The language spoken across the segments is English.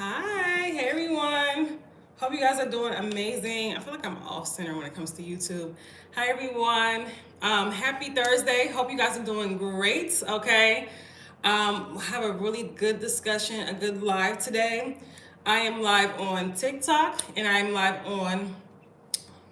Hi, hey everyone. Hope you guys are doing amazing. I feel like I'm off center when it comes to YouTube. Hi everyone. Happy Thursday. Hope you guys are doing great. Okay. Have a really good discussion, a good live today. I am live on TikTok and I am live on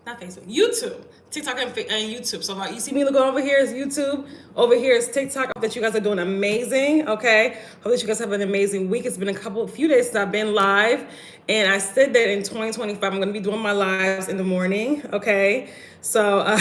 not Facebook, YouTube. TikTok and YouTube. So you see me looking over here is YouTube. Over here is TikTok. I hope that you guys are doing amazing. Okay. Hope that you guys have an amazing week. It's been a few days since I've been live. And I said that in 2025, I'm going to be doing my lives in the morning. Okay. So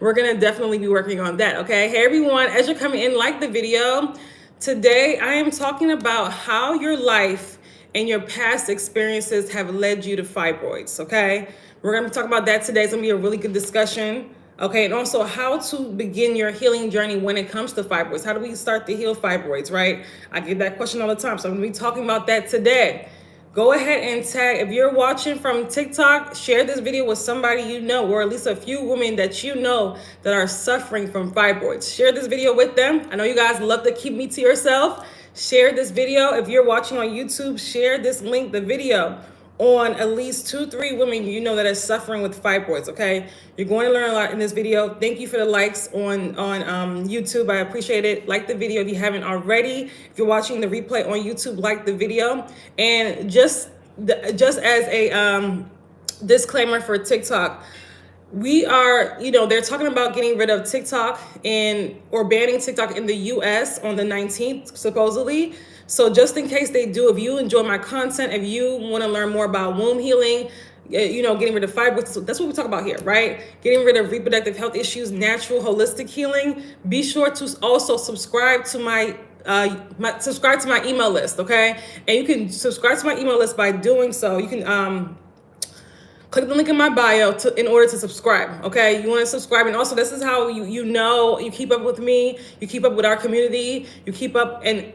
we're going to definitely be working on that. Okay. Hey, everyone. As you're coming in, like the video. Today, I am talking about how your life and your past experiences have led you to fibroids. Okay. We're going to talk about that today. It's going to be a really good discussion. Okay. And also how to begin your healing journey when it comes to fibroids. How do we start to heal fibroids, right? I get that question all the time. So I'm going to be talking about that today. Go ahead and tag, if you're watching from TikTok, share this video with somebody you know, or at least a few women that you know that are suffering from fibroids. Share this video with them. I know you guys love to keep me to yourself. Share this video. If you're watching on YouTube, share this link, the video, on at least 2-3 women you know that are suffering with fibroids. Okay, you're going to learn a lot in this video. Thank you for the likes on YouTube. I appreciate it. Like the video if you haven't already. If you're watching the replay on YouTube, like the video. And just as a disclaimer for TikTok, we are, they're talking about getting rid of TikTok or banning TikTok in the US on the 19th, supposedly. So just in case they do, if you enjoy my content, if you want to learn more about womb healing, getting rid of fibroids, that's what we talk about here, right? Getting rid of reproductive health issues, natural, holistic healing. Be sure to also subscribe to my email list, okay? And you can subscribe to my email list by doing so. You can click the link in my bio in order to subscribe. Okay, you want to subscribe, and also this is how you keep up with me, you keep up with our community, you keep up, and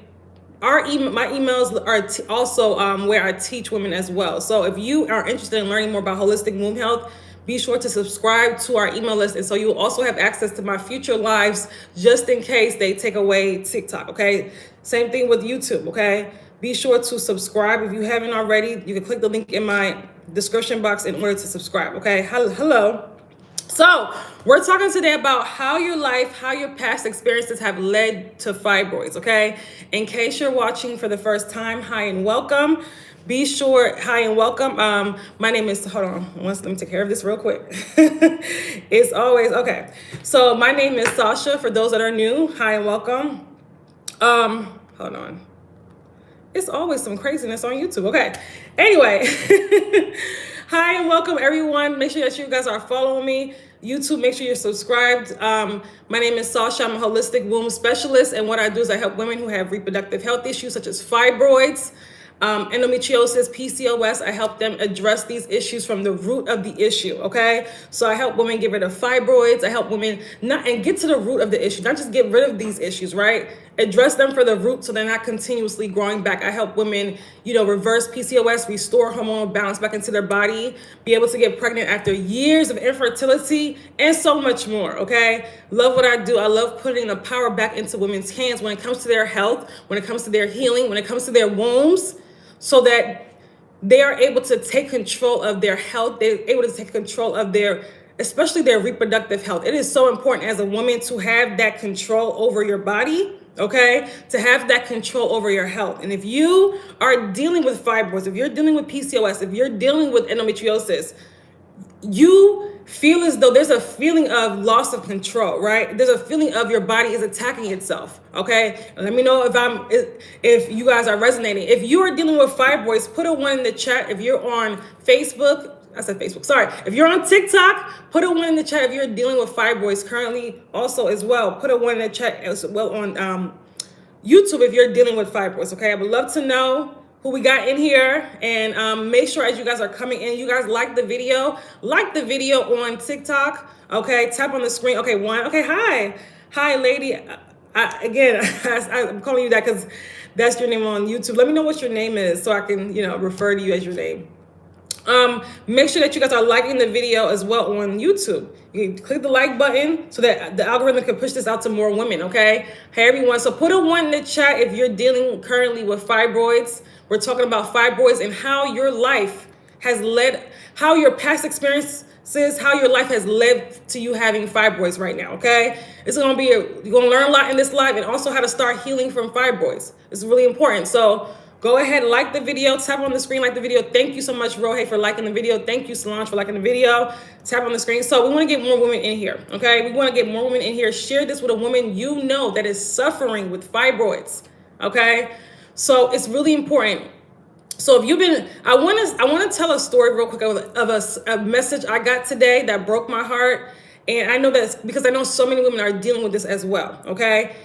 my emails are also where I teach women as well. So if you are interested in learning more about holistic womb health, be sure to subscribe to our email list, and so you'll also have access to my future lives just in case they take away TikTok. Okay, same thing with YouTube. Okay, be sure to subscribe if you haven't already. You can click the link in my description box in order to subscribe. Okay, hello. So we're talking today about how your life, how your past experiences have led to fibroids. Okay, in case you're watching for the first time, hi and welcome. Be sure, hi and welcome. My name is, hold on, let me take care of this real quick. It's always, okay. So my name is Sasha, for those that are new, hi and welcome. Hold on. It's always some craziness on YouTube. Okay. Anyway, hi and welcome everyone. Make sure that you guys are following me. YouTube, make sure you're subscribed. My name is Sasha. I'm a holistic womb specialist. And what I do is I help women who have reproductive health issues such as fibroids, endometriosis, PCOS. I help them address these issues from the root of the issue. Okay. So I help women get rid of fibroids. I help women get to the root of the issue, not just get rid of these issues, right? Address them for the root so they're not continuously growing back. I help women, reverse PCOS, restore hormonal balance back into their body, be able to get pregnant after years of infertility, and so much more, okay? Love what I do. I love putting the power back into women's hands when it comes to their health, when it comes to their healing, when it comes to their wombs, so that they are able to take control of their health. They're able to take control of especially their reproductive health. It is so important as a woman to have that control over your body. Okay, to have that control over your health. And if you are dealing with fibroids, if you're dealing with PCOS, if you're dealing with endometriosis, you feel as though there's a feeling of loss of control, right? There's a feeling of your body is attacking itself. Okay, and let me know if you guys are resonating. If you are dealing with fibroids, put a 1 in the chat. If you're on Facebook, I said Facebook, sorry. If you're on TikTok, put a 1 in the chat if you're dealing with fibroids currently. Also as well, put a 1 in the chat as well on YouTube if you're dealing with fibroids, okay? I would love to know who we got in here, and make sure as you guys are coming in, you guys like the video on TikTok, okay? Tap on the screen, okay, 1, okay, hi lady. Again, I'm calling you that because that's your name on YouTube. Let me know what your name is so I can, refer to you as your name. Make sure that you guys are liking the video as well on YouTube. You can click the like button so that the algorithm can push this out to more women, okay? Hey, everyone. So put a 1 in the chat if you're dealing currently with fibroids. We're talking about fibroids and how your life has led, how your past experiences, how your life has led to you having fibroids right now, okay? It's gonna be, you're gonna learn a lot in this live, and also how to start healing from fibroids. It's really important. So go ahead, like the video, tap on the screen, like the video. Thank you so much, Rohe, for liking the video. Thank you, Solange, for liking the video. Tap on the screen. So we want to get more women in here, okay? We want to get more women in here. Share this with a woman you know that is suffering with fibroids, okay? So it's really important. So if you've been, I want to tell a story real quick of a message I got today that broke my heart. And I know that's because I know so many women are dealing with this as well, okay?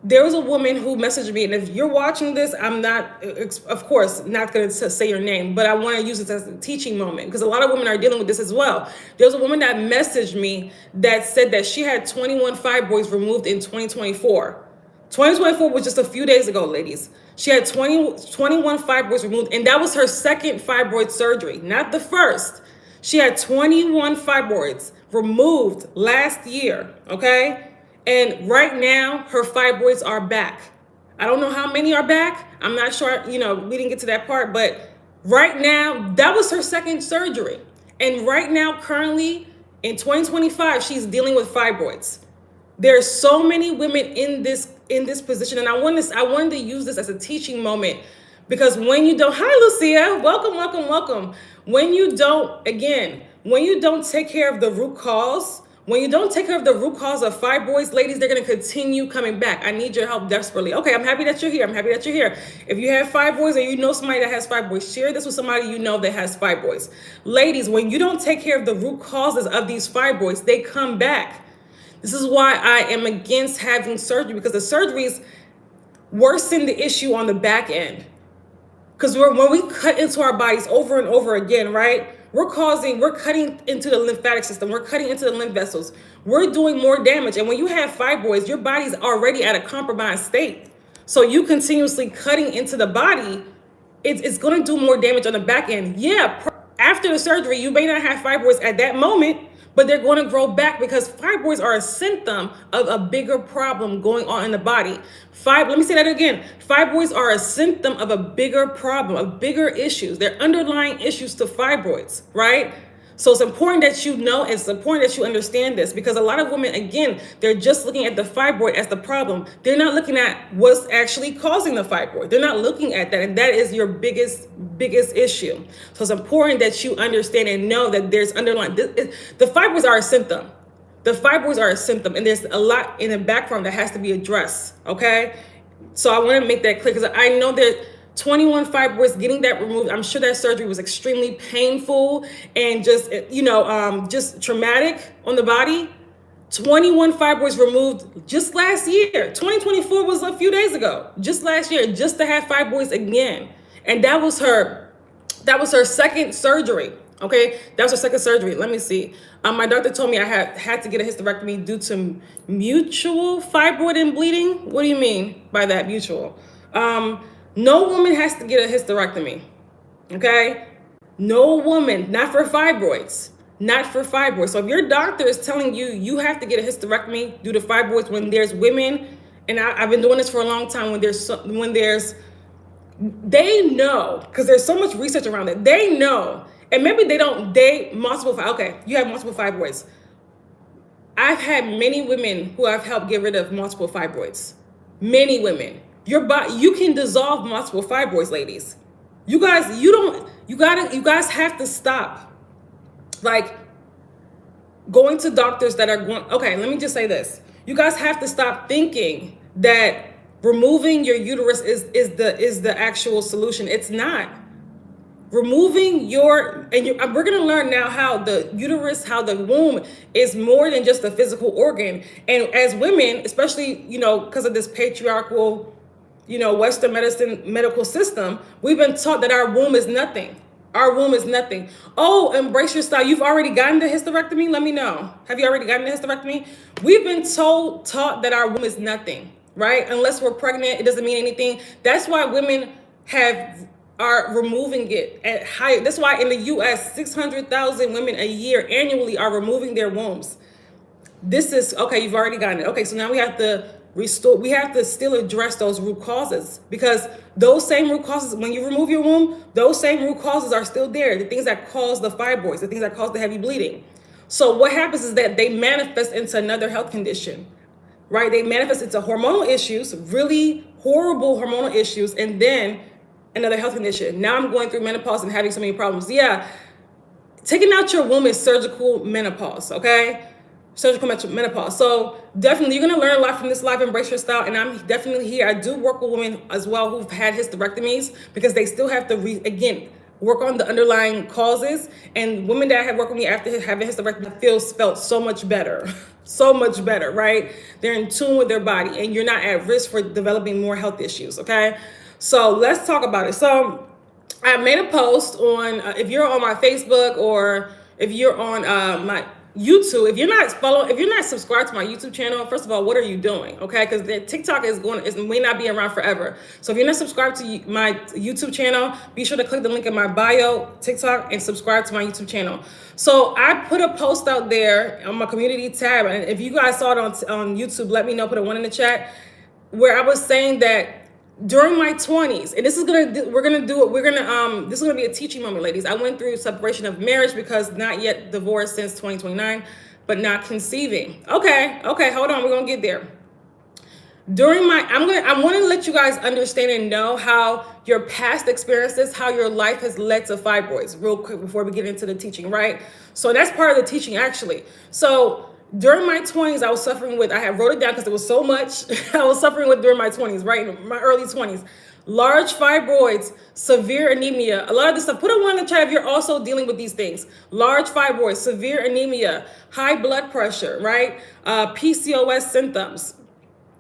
There was a woman who messaged me, and if you're watching this, I'm not, of course, not going to say your name, but I want to use this as a teaching moment because a lot of women are dealing with this as well. There was a woman that messaged me that said that she had 21 fibroids removed in 2024. 2024 was just a few days ago, ladies. She had 21 fibroids removed, and that was her second fibroid surgery, not the first. She had 21 fibroids removed last year, okay? And right now, her fibroids are back. I don't know how many are back. I'm not sure, we didn't get to that part, but right now, that was her second surgery. And right now, currently, in 2025, she's dealing with fibroids. There's so many women in this position, and I wanted to use this as a teaching moment because when you don't, hi Lucia, welcome. When you don't take care of the root cause, when you don't take care of the root cause of fibroids, ladies, they're going to continue coming back. I need your help desperately. Okay, I'm happy that you're here. If you have fibroids or you know somebody that has fibroids, share this with somebody you know that has fibroids. Ladies, when you don't take care of the root causes of these fibroids, they come back. This is why I am against having surgery, because the surgeries worsen the issue on the back end. Because when we cut into our bodies over and over again, right? We're cutting into the lymphatic system. We're cutting into the lymph vessels. We're doing more damage. And when you have fibroids, your body's already at a compromised state. So you continuously cutting into the body, it's going to do more damage on the back end. Yeah, after the surgery, you may not have fibroids at that moment, but they're going to grow back because fibroids are a symptom of a bigger problem going on in the body. Let me say that again. Fibroids are a symptom of a bigger problem, of bigger issues. They're underlying issues to fibroids, right? So it's important that you know, it's important that you understand this, because a lot of women, again, they're just looking at the fibroid as the problem. They're not looking at what's actually causing the fibroid. They're not looking at that, and that is your biggest issue. So it's important that you understand and know that there's underlying, the fibroids are a symptom. The fibroids are a symptom, and there's a lot in the background that has to be addressed, okay? So I want to make that clear, because I know that 21 fibroids, getting that removed, I'm sure that surgery was extremely painful and just, just traumatic on the body. 21 fibroids removed just last year. 2024 was a few days ago, just last year, just to have fibroids again. And that was her second surgery. Okay, that was her second surgery. Let me see. My doctor told me I had to get a hysterectomy due to mutual fibroid and bleeding. What do you mean by that, mutual? No woman has to get a hysterectomy, okay? No woman, not for fibroids, not for fibroids. So if your doctor is telling you you have to get a hysterectomy due to fibroids, when there's women, and I've been doing this for a long time, they know, because there's so much research around it, they know, and maybe you have multiple fibroids. I've had many women who I've helped get rid of multiple fibroids, many women. Your body, you can dissolve multiple fibroids, ladies. You guys have to stop, like, going to doctors that are going, okay, let me just say this. You guys have to stop thinking that removing your uterus is the actual solution. It's not. Removing we're going to learn now how the uterus, how the womb is more than just a physical organ. And as women, especially, because of this patriarchal, Western medical system, we've been taught that our womb is nothing. Our womb is nothing. Oh, embrace your style. You've already gotten the hysterectomy? Let me know. Have you already gotten the hysterectomy? We've been taught that our womb is nothing, right? Unless we're pregnant, it doesn't mean anything. That's why women are removing it at high. That's why in the US, 600,000 women a year annually are removing their wombs. This is, okay, you've already gotten it. Okay, so now we have to restore, we have to still address those root causes, because those same root causes, when you remove your womb, those same root causes are still there. The things that cause the fibroids, the things that cause the heavy bleeding. So what happens is that they manifest into another health condition, right? They manifest into hormonal issues, really horrible hormonal issues, and then another health condition. Now I'm going through menopause and having so many problems. Yeah, taking out your womb is surgical menopause, okay? Surgical menopause. So definitely, you're gonna learn a lot from this live Embrace Your Style, and I'm definitely here. I do work with women as well who've had hysterectomies, because they still have to, again, work on the underlying causes. And women that have worked with me after having hysterectomy felt so much better, so much better, right? They're in tune with their body, and you're not at risk for developing more health issues, okay? So let's talk about it. So I made a post on, if you're on my Facebook, or if you're on my YouTube, if you're not subscribed to my YouTube channel, first of all, what are you doing? Okay, because the TikTok may not be around forever. So if you're not subscribed to my YouTube channel, be sure to click the link in my bio, TikTok, and subscribe to my YouTube channel. So I put a post out there on my community tab, and if you guys saw it on YouTube, let me know. Put a 1 in the chat, where I was saying that during my 20s, and this is gonna be a teaching moment, ladies. I went through separation of marriage, because not yet divorced since 2029, but not conceiving. Okay, hold on, we're gonna get there. I want to let you guys understand and know how your past experiences, how your life has led to fibroids, real quick before we get into the teaching, right? So that's part of the teaching, actually. So during my 20s, I was suffering with, I had wrote it down because it was so much I was suffering with during my 20s, right? In my early 20s. Large fibroids, severe anemia, a lot of this stuff. Put a 1 in the chat if you're also dealing with these things. Large fibroids, severe anemia, high blood pressure, right? PCOS symptoms,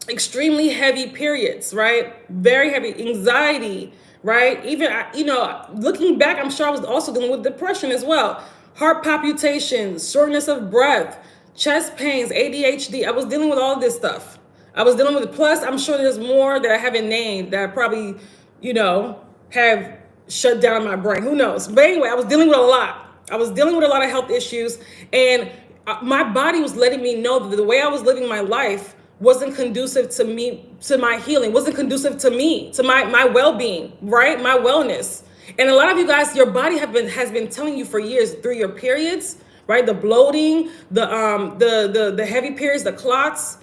extremely heavy periods, right? Very heavy anxiety, right? Even, looking back, I'm sure I was also dealing with depression as well. Heart palpitations, shortness of breath, chest pains, ADHD. I was dealing with all this stuff. I was dealing with it. Plus, I'm sure there's more that I haven't named that I probably, have shut down my brain. Who knows? But anyway, I was dealing with a lot. I was dealing with a lot of health issues, and my body was letting me know that the way I was living my life wasn't conducive to me, to my healing, wasn't conducive to me, to my well-being, right? My wellness. And a lot of you guys, your body has been telling you for years through your periods, right? The bloating, the heavy periods, the clots,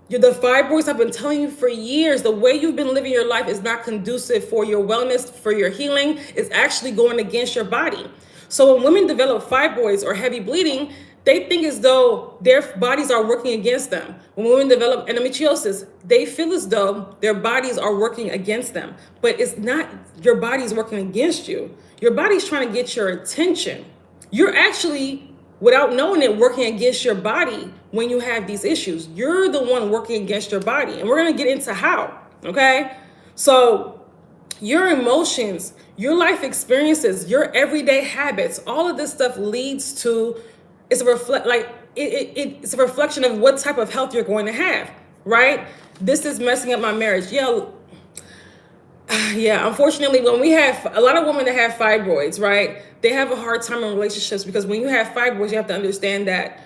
the fibroids have been telling you for years, the way you've been living your life is not conducive for your wellness, for your healing. It's actually going against your body. So when women develop fibroids or heavy bleeding, they think as though their bodies are working against them. When women develop endometriosis, they feel as though their bodies are working against them. But it's not your body's working against you. Your body's trying to get your attention. You're actually, without knowing it, working against your body when you have these issues. You're the one working against your body. And we're going to get into how, okay? So your emotions, your life experiences, your everyday habits, all of this stuff leads to, it's a reflection of what type of health you're going to have, right? This is messing up my marriage. Yeah, unfortunately, when we have a lot of women that have fibroids, right? They have a hard time in relationships, because when you have fibroids, you have to understand that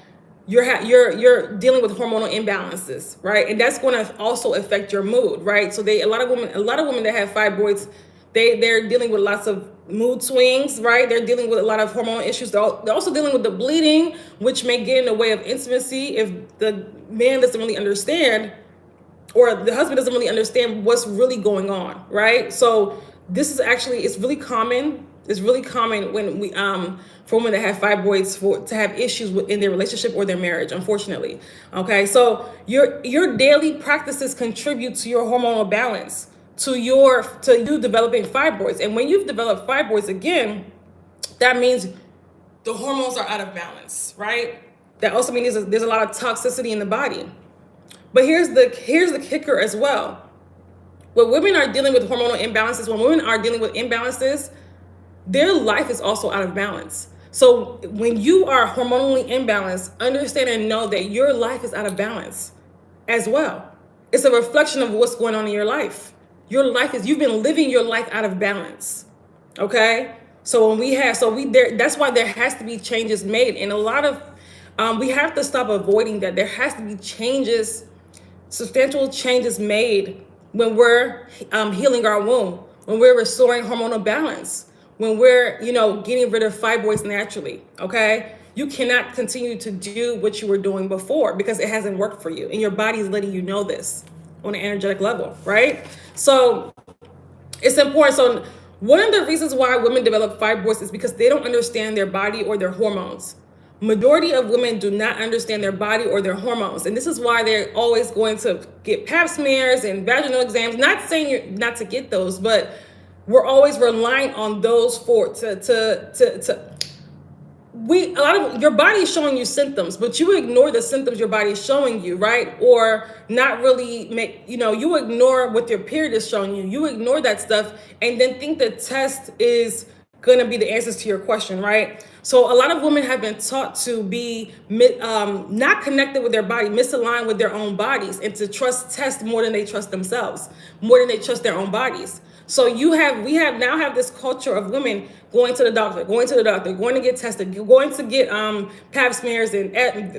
you're dealing with hormonal imbalances, right? And that's going to also affect your mood, right? So a lot of women that have fibroids, they're dealing with lots of mood swings, right? They're dealing with a lot of hormonal issues. They're also dealing with the bleeding, which may get in the way of intimacy if the man doesn't really understand, or the husband doesn't really understand what's really going on, right? So this is actually, it's really common. It's really common when we, for women that have fibroids, to have issues in their relationship or their marriage, unfortunately. Okay, so your daily practices contribute to your hormonal balance, to you developing fibroids. And when you've developed fibroids, again, that means the hormones are out of balance, right? That also means there's a lot of toxicity in the body. But here's the kicker as well. When women are dealing with hormonal imbalances, their life is also out of balance. So when you are hormonally imbalanced, understand and know that your life is out of balance as well. It's a reflection of what's going on in your life. You've been living your life out of balance. Okay? So that's why there has to be changes made. And a lot of, we have to stop avoiding that. There has to be changes substantial changes made when we're healing our womb, when we're restoring hormonal balance, when we're, getting rid of fibroids naturally, okay? You cannot continue to do what you were doing before because it hasn't worked for you. And your body is letting you know this on an energetic level, right? So it's important. So one of the reasons why women develop fibroids is because they don't understand their body or their hormones. Majority of women do not understand their body or their hormones. And this is why they're always going to get pap smears and vaginal exams. Not saying you're not to get those, but we're always relying on those a lot of your body is showing you symptoms, but you ignore the symptoms your body is showing you, right? Or not really you ignore what your period is showing you. You ignore that stuff and then think the test is going to be the answers to your question, right? So a lot of women have been taught to be not connected with their body, misaligned with their own bodies, and to trust tests more than they trust themselves, more than they trust their own bodies. So we have this culture of women going to the doctor, going to get tested, going to get pap smears and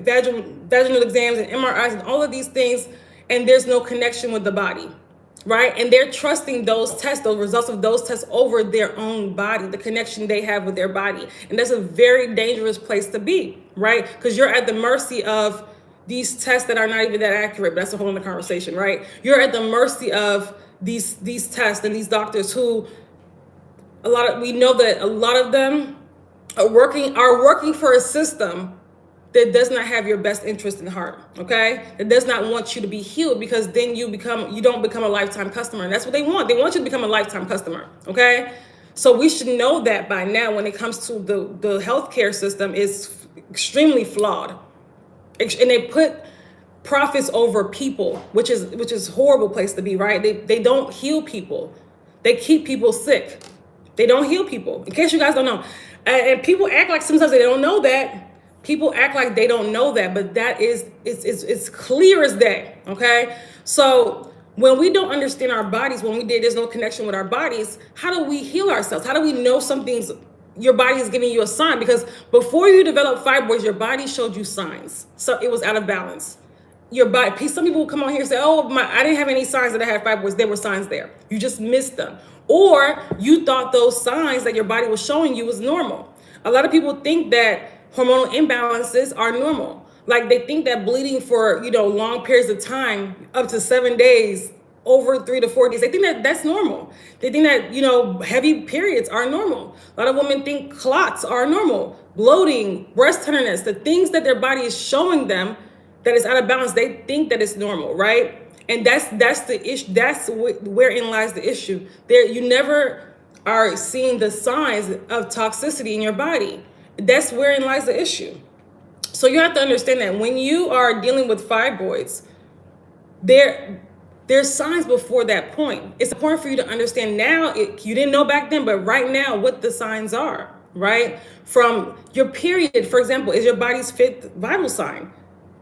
vaginal exams and MRIs and all of these things, and there's no connection with the body, right? And they're trusting those tests, those results of those tests over their own body, the connection they have with their body. And that's a very dangerous place to be, right? Because you're at the mercy of these tests that are not even that accurate, but that's a whole other conversation, right? You're at the mercy of these tests and these doctors who we know that a lot of them are working for a system that does not have your best interest in heart, okay? That does not want you to be healed, because then you don't become a lifetime customer. And that's what they want. They want you to become a lifetime customer, okay? So we should know that by now when it comes to the healthcare system is extremely flawed. And they put profits over people, which is a horrible place to be, right? They don't heal people. They keep people sick. They don't heal people. In case you guys don't know. And people act like sometimes they don't know that. People act like they don't know that, but that is it's clear as day, okay? So when we don't understand our bodies, there's no connection with our bodies, how do we heal ourselves? How do we know your body is giving you a sign? Because before you develop fibroids, your body showed you signs. So it was out of balance. Your body, some people will come on here and say, I didn't have any signs that I had fibroids. There were signs there. You just missed them. Or you thought those signs that your body was showing you was normal. A lot of people think that hormonal imbalances are normal. Like they think that bleeding for, long periods of time, up to 7 days, over 3 to 4 days, they think that that's normal. They think that, heavy periods are normal. A lot of women think clots are normal. Bloating, breast tenderness, the things that their body is showing them that is out of balance, they think that it's normal, right? And that's the issue. That's wherein lies the issue. You never are seeing the signs of toxicity in your body. That's wherein lies the issue. So you have to understand that when you are dealing with fibroids, there's signs before that point. It's important for you to understand now. You didn't know back then, but right now what the signs are, right? From your period, for example, is your body's fifth vital sign.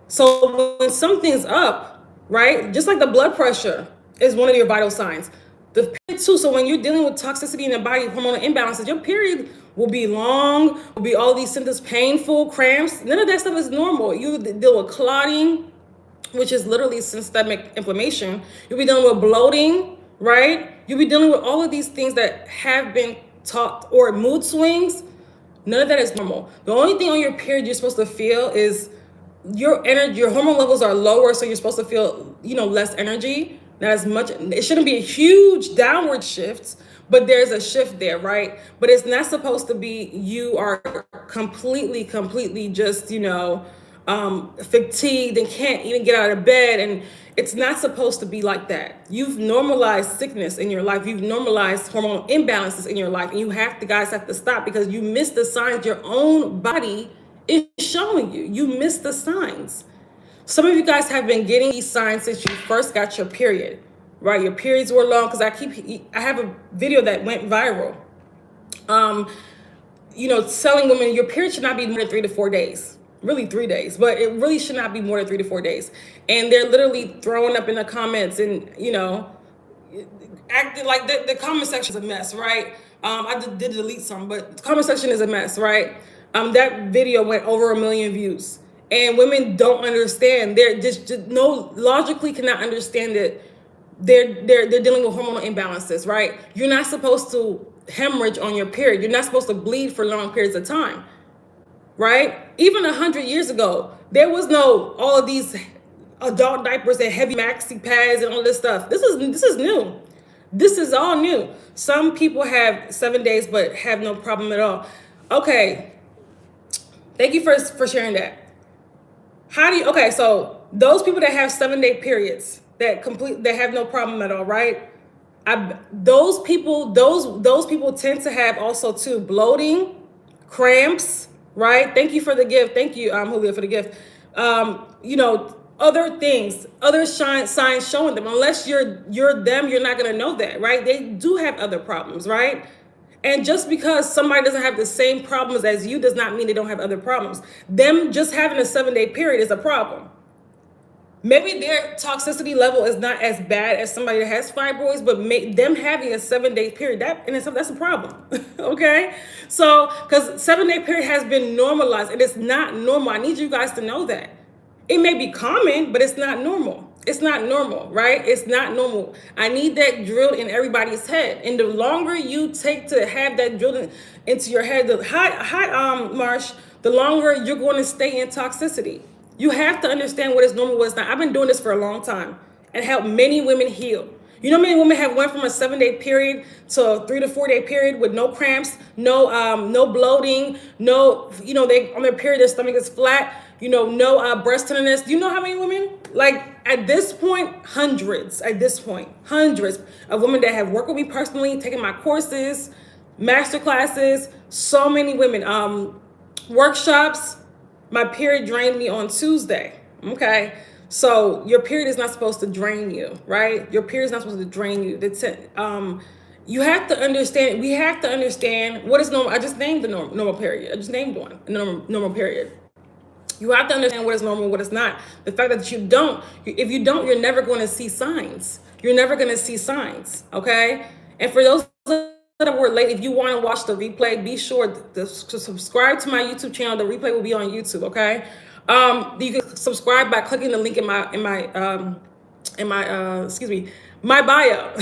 So when something's up, right, just like the blood pressure is one of your vital signs, the period too. So when you're dealing with toxicity in the body, hormonal imbalances, your period will be long, will be all these symptoms, painful, cramps. None of that stuff is normal. You deal with clotting, which is literally systemic inflammation. You'll be dealing with bloating, right? You'll be dealing with all of these things that have been taught, or mood swings. None of that is normal. The only thing on your period you're supposed to feel is your energy, your hormone levels are lower, so you're supposed to feel, less energy, not as much. It shouldn't be a huge downward shift, but there's a shift there, right? But it's not supposed to be you are completely just, fatigued and can't even get out of bed. And it's not supposed to be like that. You've normalized sickness in your life. You've normalized hormonal imbalances in your life. And you guys have to stop, because you miss the signs your own body is showing you. You miss the signs. Some of you guys have been getting these signs since you first got your period, right? Your periods were long, because I have a video that went viral. Telling women your period should not be more than 3 to 4 days. Really 3 days, but it really should not be more than 3 to 4 days. And they're literally throwing up in the comments and, acting like the comment section is a mess, right? I did delete some, but the comment section is a mess, right? That video went over 1 million views. And women don't understand. They're just no logically cannot understand that they're dealing with hormonal imbalances, right? You're not supposed to hemorrhage on your period. You're not supposed to bleed for long periods of time, right? Even 100 years ago, there was no all of these adult diapers and heavy maxi pads and all this stuff. This is new. This is all new. Some people have 7 days but have no problem at all. Okay, thank you for sharing that. How do you, okay, so those people that have 7-day periods that have no problem at all, right? Those people tend to have also too bloating, cramps, right? Thank you for the gift. Thank you, Julia, for the gift. You know, other things, other signs showing them. Unless you're them, you're not gonna know that, right? They do have other problems, right? And just because somebody doesn't have the same problems as you does not mean they don't have other problems. Them just having a 7-day period is a problem. Maybe their toxicity level is not as bad as somebody that has fibroids, but them having a 7-day period, that in itself, that's a problem. Okay? So, because 7-day period has been normalized, and it's not normal. I need you guys to know that. It may be common, but it's not normal. It's not normal, right? It's not normal. I need that drilled in everybody's head. And the longer you take to have that drilled into your head, Marsh, the longer you're going to stay in toxicity. You have to understand what is normal, what is not. I've been doing this for a long time and helped many women heal. You know, many women have went from a 7-day period to a 3 to 4 day period with no cramps, no bloating, no, you know, they on their period, their stomach is flat, you know, no breast tenderness. Do you know how many women? Like at this point, hundreds of women that have worked with me personally, taken my courses, master classes, so many women, workshops. My period drained me on Tuesday. Okay. So your period is not supposed to drain you, right? Your period is not supposed to drain you. That's it. You have to understand, we have to understand what is normal. I just named the normal period. I just named one, normal period. You have to understand what is normal, what is not. The fact that you don't, if you don't, you're never going to see signs. You're never going to see signs, okay? And for those that were late, if you want to watch the replay, be sure to subscribe to my YouTube channel. The replay will be on YouTube, okay? You can subscribe by clicking the link in my bio.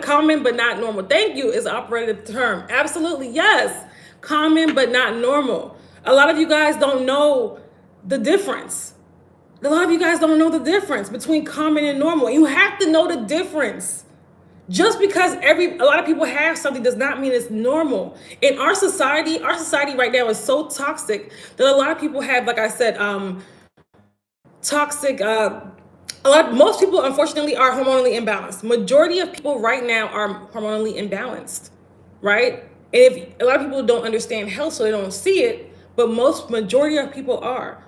Common but not normal. Thank you is operative term. Absolutely, yes. Common but not normal. A lot of you guys don't know the difference. A lot of you guys don't know the difference between common and normal. You have to know the difference. Just because a lot of people have something does not mean it's normal. In our society right now is so toxic that a lot of people have, like I said, toxic, most people unfortunately are hormonally imbalanced. Majority of people right now are hormonally imbalanced, right? And if a lot of people don't understand health, so they don't see it, but majority of people are.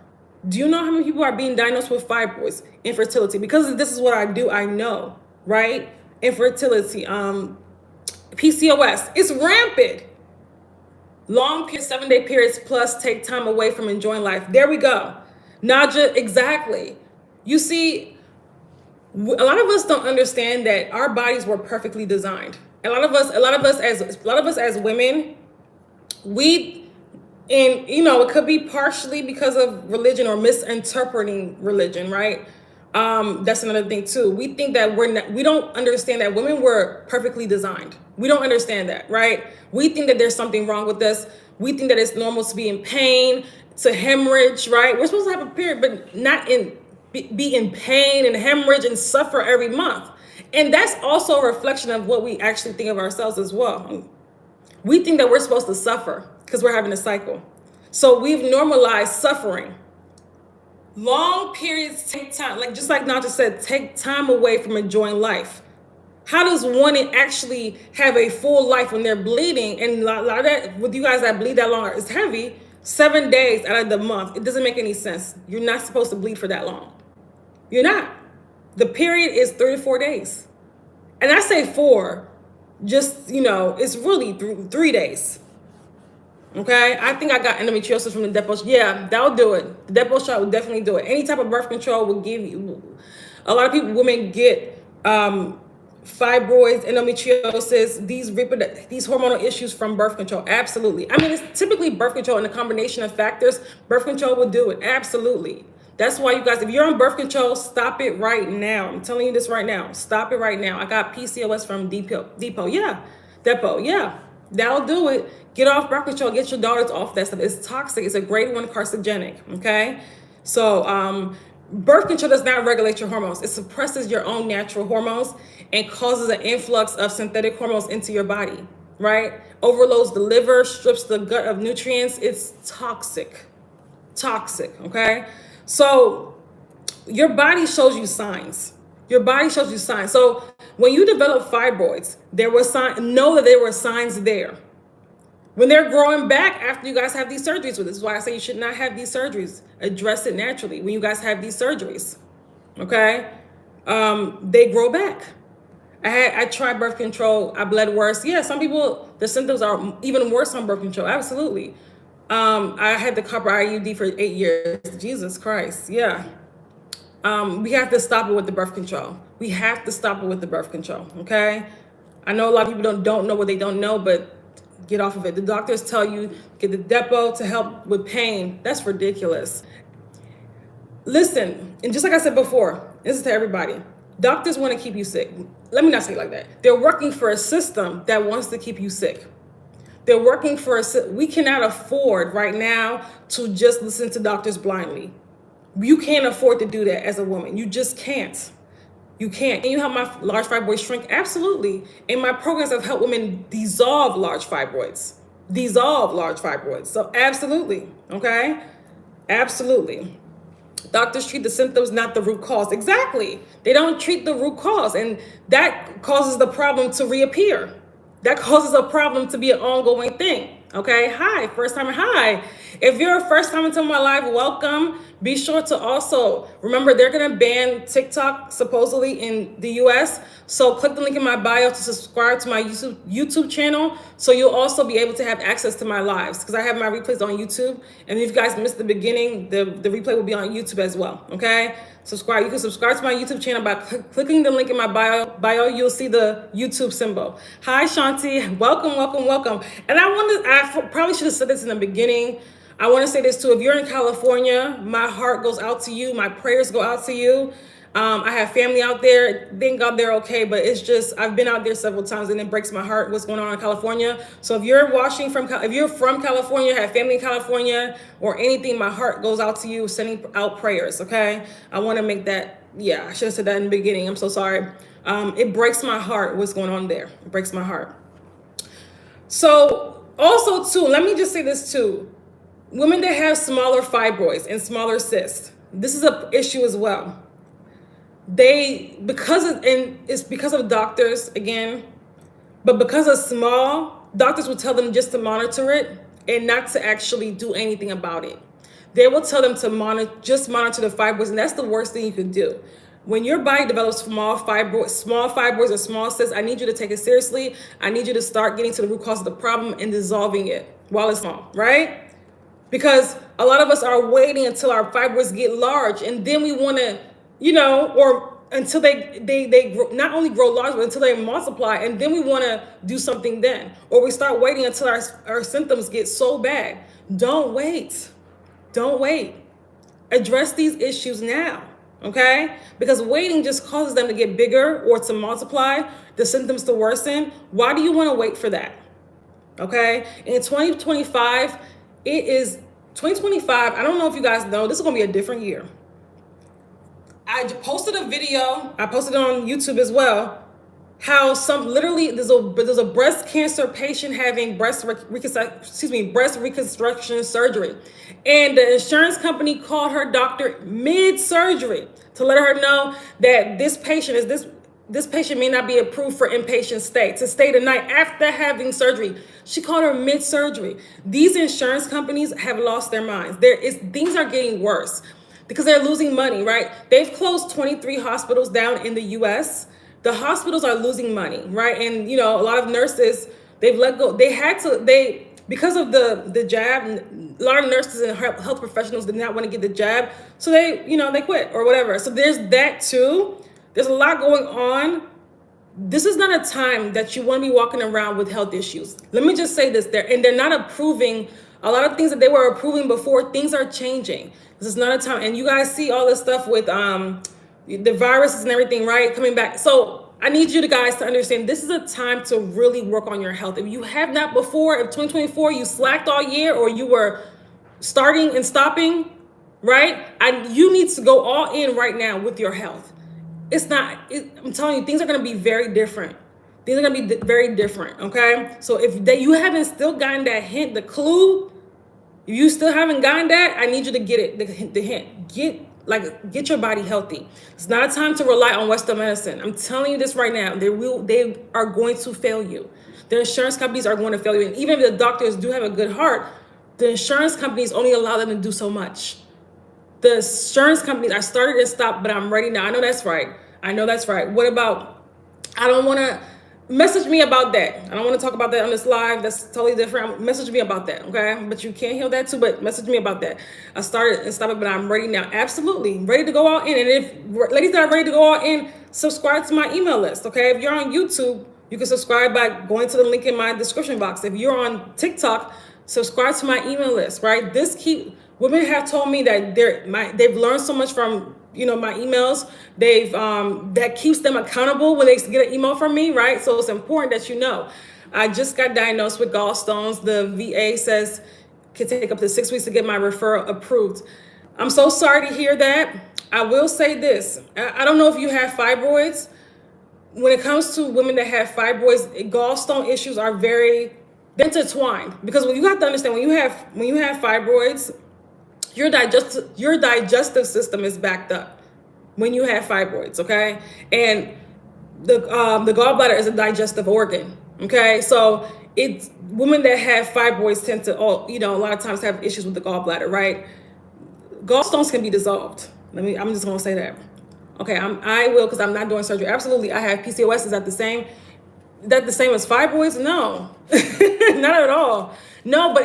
Do you know how many people are being diagnosed with fibroids, infertility? Because this is what I do, I know, right? Infertility, PCOS, it's rampant. Long 7-day periods plus take time away from enjoying life. There we go. Naja, exactly. You see, a lot of us don't understand that our bodies were perfectly designed. A lot of us as women, and you know, it could be partially because of religion or misinterpreting religion, right? That's another thing too. We think that we don't understand that women were perfectly designed. We don't understand that, right? We think that there's something wrong with us. We think that it's normal to be in pain, to hemorrhage, right? We're supposed to have a period, but not be in pain and hemorrhage and suffer every month. And that's also a reflection of what we actually think of ourselves as well. We think that we're supposed to suffer because we're having a cycle. So we've normalized suffering. Long periods take time, just like Naja said, take time away from enjoying life. How does one actually have a full life when they're bleeding? And a lot of that, with you guys that bleed that long, it's heavy. 7 days out of the month, it doesn't make any sense. You're not supposed to bleed for that long. You're not. The period is 3 to 4 days. And I say 4, just, you know, it's really 3 days. Okay, I think I got endometriosis from the depot. Yeah, that'll do it. The depot shot will definitely do it. Any type of birth control will give you. A lot of women get fibroids, endometriosis, these hormonal issues from birth control. Absolutely. I mean, it's typically birth control and a combination of factors. Birth control will do it. Absolutely. That's why you guys, if you're on birth control, stop it right now. I'm telling you this right now. Stop it right now. I got PCOS from Depot. Yeah. Depot. Yeah. That'll do it. Get off birth control. Get your daughters off that stuff. It's toxic. It's a grade 1 carcinogenic. Okay. So, birth control does not regulate your hormones. It suppresses your own natural hormones and causes an influx of synthetic hormones into your body, right? Overloads the liver, strips the gut of nutrients. It's toxic. Toxic, okay? So your body shows you signs. Your body shows you signs. So when you develop fibroids, there were signs. Know that there were signs there. When they're growing back after you guys have these surgeries, this is why I say you should not have these surgeries. Address it naturally when you guys have these surgeries, okay? They grow back. I tried birth control. I bled worse. Yeah, some people, the symptoms are even worse on birth control. Absolutely. I had the copper IUD for 8 years. Jesus Christ. Yeah. We have to stop it with the birth control. We have to stop it with the birth control. Okay. I know a lot of people don't know what they don't know, but get off of it. The doctors tell you get the Depot to help with pain. That's ridiculous. Listen, and just like I said before, this is to everybody. Doctors want to keep you sick. Let me not say it like that. They're working for a system that wants to keep you sick. They're working for we cannot afford right now to just listen to doctors blindly. You can't afford to do that as a woman. You just can't. You can't. Can you help my large fibroids shrink? Absolutely. And my programs have helped women dissolve large fibroids. Dissolve large fibroids. So absolutely. Okay? Absolutely. Doctors treat the symptoms, not the root cause. Exactly. They don't treat the root cause. And that causes the problem to reappear. That causes a problem to be an ongoing thing. Okay. Hi, first time. Hi. If you're a first time into my live, welcome. Be sure to also remember they're going to ban TikTok supposedly in the US. So click the link in my bio to subscribe to my YouTube channel. So you'll also be able to have access to my lives because I have my replays on YouTube. And if you guys missed the beginning, the replay will be on YouTube as well. Okay. Subscribe. You can subscribe to my YouTube channel by clicking the link in my bio. You'll see the YouTube symbol. Hi, Shanti. Welcome, welcome, welcome. And I probably should have said this in the beginning. I want to say this too. If you're in California, my heart goes out to you. My prayers go out to you. I have family out there. Thank God they're okay. But it's just, I've been out there several times and it breaks my heart what's going on in California. So if you're if you're from California, have family in California or anything, my heart goes out to you, sending out prayers. Okay. I want to make that. Yeah, I should have said that in the beginning. I'm so sorry. It breaks my heart what's going on there. It breaks my heart. So also too, let me just say this too. Women that have smaller fibroids and smaller cysts, this is an issue as well. It's because of doctors again, but because of small, doctors will tell them just to monitor it and not to actually do anything about it. They will tell them to just monitor the fibroids, and that's the worst thing you can do. When your body develops small fibroids or small cysts, I need you to take it seriously. I need you to start getting to the root cause of the problem and dissolving it while it's small, right? Because a lot of us are waiting until our fibroids get large, and then we want to, or until they grow, not only grow large, but until they multiply, and then we want to do something then. Or we start waiting until our symptoms get so bad. Don't wait. Don't wait. Address these issues now, okay? Because waiting just causes them to get bigger or to multiply, the symptoms to worsen. Why do you want to wait for that? Okay? In 2025, it is 2025. I don't know if you guys know, this is going to be a different year. I posted a video. I posted it on YouTube as well. How there's a breast cancer patient having breast reconstruction surgery. And the insurance company called her doctor mid-surgery to let her know that this patient may not be approved for inpatient stay, to stay the night after having surgery. She called her mid-surgery. These insurance companies have lost their minds. Things are getting worse because they're losing money, right? They've closed 23 hospitals down in the US. The hospitals are losing money, right? And, a lot of nurses, they've let go. Because of the jab, a lot of nurses and health professionals did not want to get the jab. So they quit or whatever. So there's that too. There's a lot going on this is not a time that you want to be walking around with health issues. Let me just say this there, and they're not approving a lot of things that they were approving before. Things are changing. This is not a time, and you guys see all this stuff with the viruses and everything, right? Coming back. So I need you guys to understand this is a time to really work on your health. If you have not before, if 2024 you slacked all year or you were starting and stopping, right? You need to go all in right now with your health. I'm telling you, things are going to be very different. Things are going to be very different, okay? So if you haven't still gotten that hint, the clue, if you still haven't gotten that, I need you to get it, the hint. Get your body healthy. It's not a time to rely on Western medicine. I'm telling you this right now. They are going to fail you. The insurance companies are going to fail you. And even if the doctors do have a good heart, the insurance companies only allow them to do so much. The insurance companies, I started and stopped, but I'm ready now. I know that's right. What about, I don't want to, message me about that. I don't want to talk about that on this live. That's totally different. Message me about that, okay? But you can't heal that too, but message me about that. I started and stopped it, but I'm ready now. Absolutely. Ready to go all in. And if ladies that are ready to go all in, subscribe to my email list, okay? If you're on YouTube, you can subscribe by going to the link in my description box. If you're on TikTok, subscribe to my email list, right? Women have told me that they've learned so much from my emails. That keeps them accountable when they get an email from me, right? So it's important that you know. I just got diagnosed with gallstones. The VA says it can take up to 6 weeks to get my referral approved. I'm so sorry to hear that. I will say this. I don't know if you have fibroids. When it comes to women that have fibroids, gallstone issues are very intertwined, because you have to understand when you have fibroids, your digestive system is backed up when you have fibroids, okay? And the gallbladder is a digestive organ, okay? So women that have fibroids tend to, a lot of times have issues with the gallbladder, right? Gallstones can be dissolved. I'm just gonna say that. Okay, I will, because I'm not doing surgery. Absolutely, I have PCOS. Is that the same? That the same as fibroids? No, not at all. No, but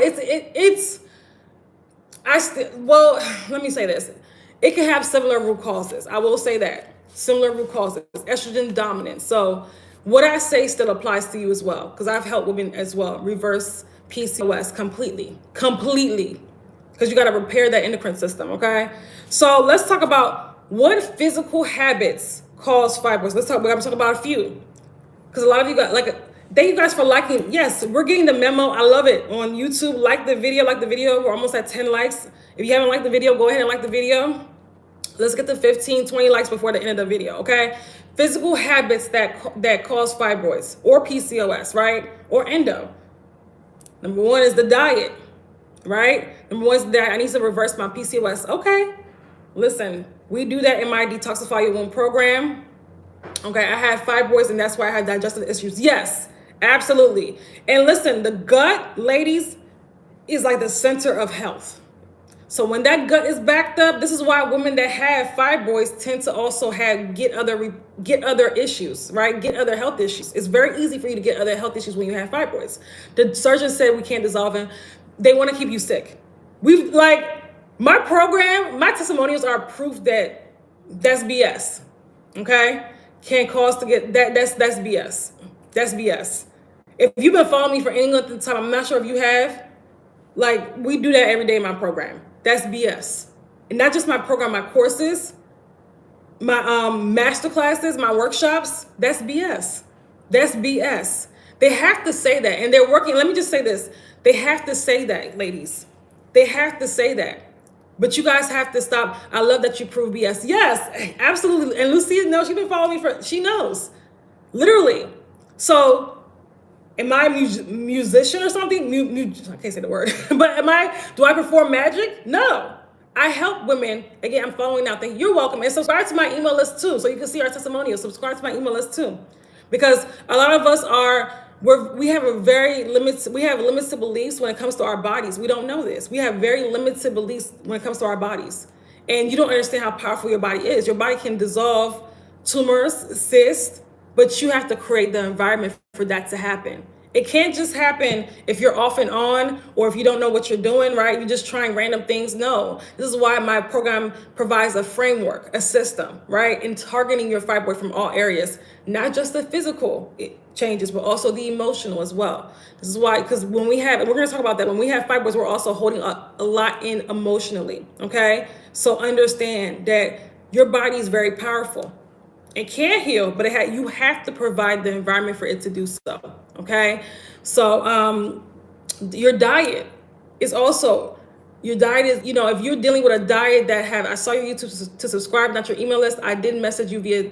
let me say this. It can have similar root causes. I will say that. Similar root causes. Estrogen dominance. So what I say still applies to you as well, because I've helped women as well reverse PCOS completely. Because you got to repair that endocrine system, okay? So let's talk about what physical habits cause fibroids. We're going to talk about a few. Because a lot of you got, thank you guys for liking. Yes, we're getting the memo. I love it. On YouTube, like the video. We're almost at 10 likes. If you haven't liked the video, go ahead and like the video. Let's get to 15, 20 likes before the end of the video, okay? Physical habits that cause fibroids or PCOS, right? Or endo. Number one is the diet, right? Number one is that I need to reverse my PCOS. Okay, listen, we do that in my Detoxify Your Womb program. Okay, I have fibroids and that's why I have digestive issues. Yes, absolutely. And listen, the gut, ladies, is like the center of health. So when that gut is backed up, this is why women that have fibroids tend to also get other issues, right? Get other health issues. It's very easy for you to get other health issues when you have fibroids. The surgeon said we can't dissolve them. They want to keep you sick. My program, my testimonials are proof that that's BS. Okay? Can't cause to get that's BS. That's BS. If you've been following me for any length of time, I'm not sure if you have, we do that every day in my program. That's BS. And not just my program, my courses, my master classes, my workshops, that's BS. That's BS. They have to say that. And they're working. Let me just say this. They have to say that, ladies. They have to say that. But you guys have to stop. I love that you prove BS. Yes, absolutely. And Lucia knows. She's been following me she knows. Literally. So am I a musician or something? I can't say the word. But do I perform magic? No. I help women. Again, I'm following now. You're welcome. And subscribe to my email list too, so you can see our testimonials. Subscribe to my email list too. Because a lot of us we have limited beliefs when it comes to our bodies. We don't know this. We have very limited beliefs when it comes to our bodies. And you don't understand how powerful your body is. Your body can dissolve tumors, cysts, but you have to create the environment for that to happen. It can't just happen if you're off and on, or if you don't know what you're doing, right? You're just trying random things. No, this is why my program provides a framework, a system, right? In targeting your fibroid from all areas, not just the physical changes, but also the emotional as well. This is why, because when we have, and we're going to talk about that, when we have fibroids, we're also holding a lot in emotionally, okay? So understand that your body is very powerful. It can heal, but you have to provide the environment for it to do so, okay? So your diet is also, your diet is, if you're dealing with a diet that I saw your YouTube to subscribe, not your email list. I did message you via,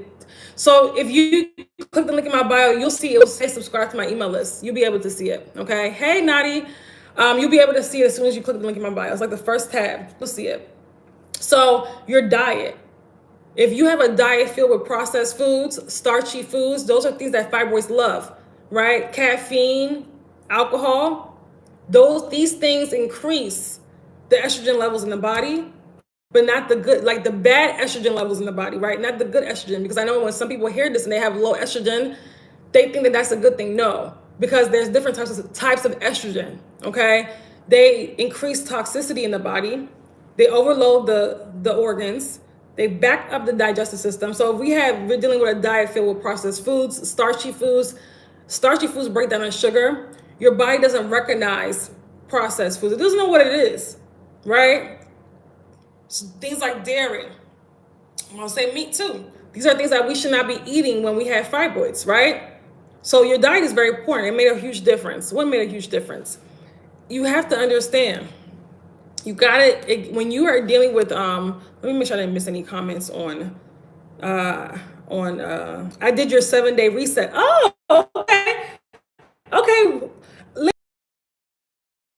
so if you click the link in my bio, you'll see it will say subscribe to my email list. You'll be able to see it, okay? Hey, Nadi, you'll be able to see it as soon as you click the link in my bio. It's like the first tab, you'll see it. So your diet. If you have a diet filled with processed foods, starchy foods, those are things that fibroids love, right? Caffeine, alcohol, these things increase the estrogen levels in the body, but not the good, like the bad estrogen levels in the body, right? Not the good estrogen, because I know when some people hear this and they have low estrogen, they think that that's a good thing. No, because there's different types of estrogen, okay? They increase toxicity in the body. They overload the organs. They back up the digestive system. So if we're dealing with a diet filled with processed foods, starchy foods break down on sugar. Your body doesn't recognize processed foods. It doesn't know what it is, right? So things like dairy. I'm gonna say meat too. These are things that we should not be eating when we have fibroids, right? So your diet is very important. It made a huge difference. What made a huge difference? You have to understand. You got it when you are dealing with let me make sure I didn't miss any comments on I did your 7-day reset. Oh, okay,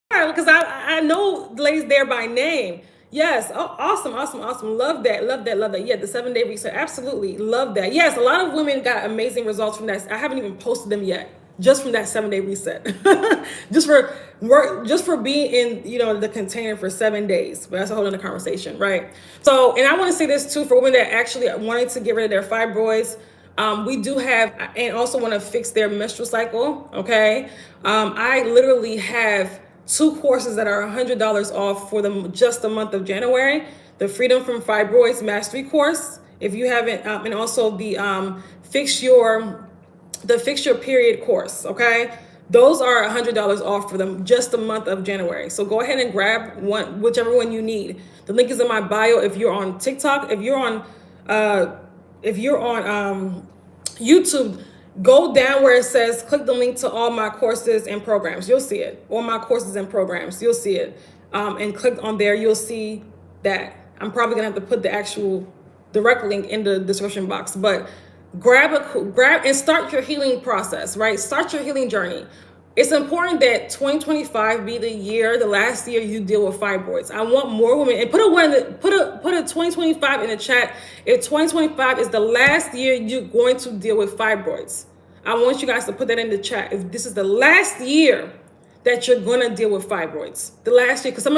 because I know the ladies there by name. Yes. Oh, awesome. Love that. Yeah, the 7-day reset. Absolutely love that. Yes, a lot of women got amazing results from that. I haven't even posted them yet, just from that 7-day reset. just for being in the container for 7 days. But that's a whole other conversation, right? So, and I want to say this too, for women that actually wanted to get rid of their fibroids. We do have, and also want to fix their menstrual cycle. Okay. I literally have 2 courses that are $100 off for just the month of January. The Freedom from Fibroids Mastery course, if you haven't, and also the Fix Your Period course. Okay, those are $100 off for them just the month of January. So go ahead and grab whichever one you need. The link is in my bio. If you're on TikTok, if you're on YouTube, go down where it says click the link to all my courses and programs. You'll see it. All my courses and programs. You'll see it. And click on there. You'll see that. I'm probably gonna have to put the actual direct link in the description box. But grab and start your healing process. Right. Start your healing journey. It's important that 2025 be the last year you deal with fibroids. I want more women, and put a 2025 in the chat. If 2025 is the last year you're going to deal with fibroids, I want you guys to put that in the chat. If this is the last year that you're going to deal with fibroids, the last year, because some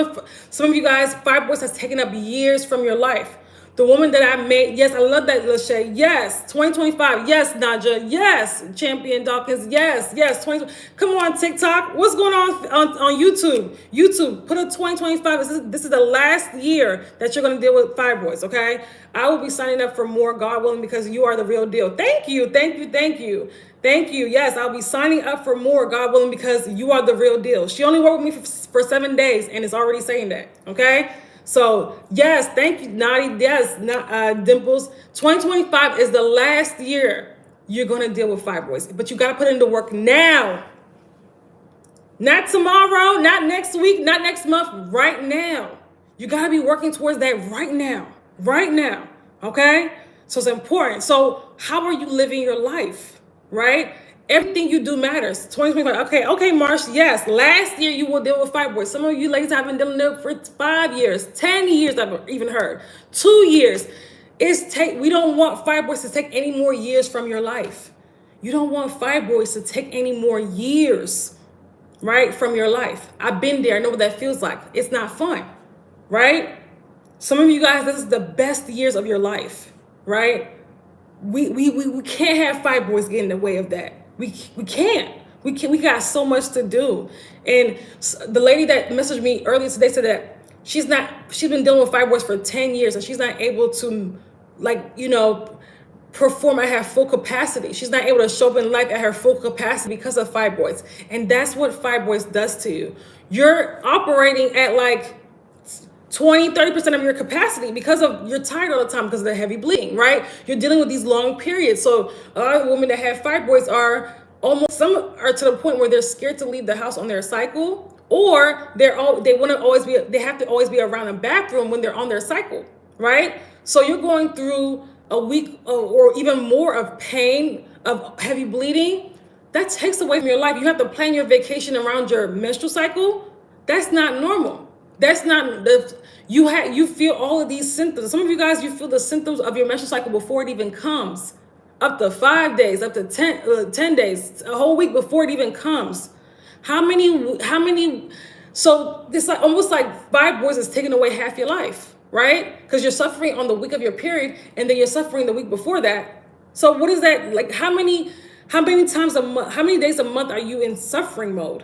of you guys, fibroids has taken up years from your life. The woman that I made, yes, I love that, Lachey. Yes, 2025. Yes, Naja. Yes, Champion Dawkins. Yes. 20. Come on, TikTok. What's going on YouTube? YouTube, put a 2025. This is the last year that you're going to deal with fibroids, okay? I will be signing up for more, God willing, because you are the real deal. Thank you. Yes, I'll be signing up for more, God willing, because you are the real deal. She only worked with me for 7 days, and it's already saying that, okay? So yes, thank you, Nadi. Yes, Dimples. 2025 is the last year you're going to deal with fibroids, but you got to put in the work now. Not tomorrow, not next week, not next month, right now. You got to be working towards that right now. Okay. So it's important. So how are you living your life? Right. Everything you do matters. 2025. Okay, Marsh. Yes. Last year you will deal with fibroids. Some of you ladies have been dealing with it for 5 years, 10 years. I've even heard 2 years. We don't want fibroids to take any more years from your life. You don't want fibroids to take any more years, right, from your life. I've been there. I know what that feels like. It's not fun, right? Some of you guys, this is the best years of your life, right? We can't have fibroids get in the way of that. We can't. We got so much to do. And the lady that messaged me earlier today said that she's been dealing with fibroids for 10 years and she's not able to, like, you know, perform at her full capacity. She's not able to show up in life at her full capacity because of fibroids. And that's what fibroids does to you. You're operating at like 20-30% of your capacity because of you're tired all the time because of the heavy bleeding, right? You're dealing with these long periods. So a lot of women that have fibroids are some are to the point where they're scared to leave the house on their cycle, or they have to always be around a bathroom when they're on their cycle, right? So you're going through a week or even more of pain, of heavy bleeding. That takes away from your life. You have to plan your vacation around your menstrual cycle. That's not normal. That's not you feel all of these symptoms. Some of you guys, you feel the symptoms of your menstrual cycle before it even comes. Up to 5 days, up to 10 days, a whole week before it even comes. How many, so this like almost like fibroids is taking away half your life, right? Because you're suffering on the week of your period and then you're suffering the week before that. So what is that, like how many times a month, how many days a month are you in suffering mode?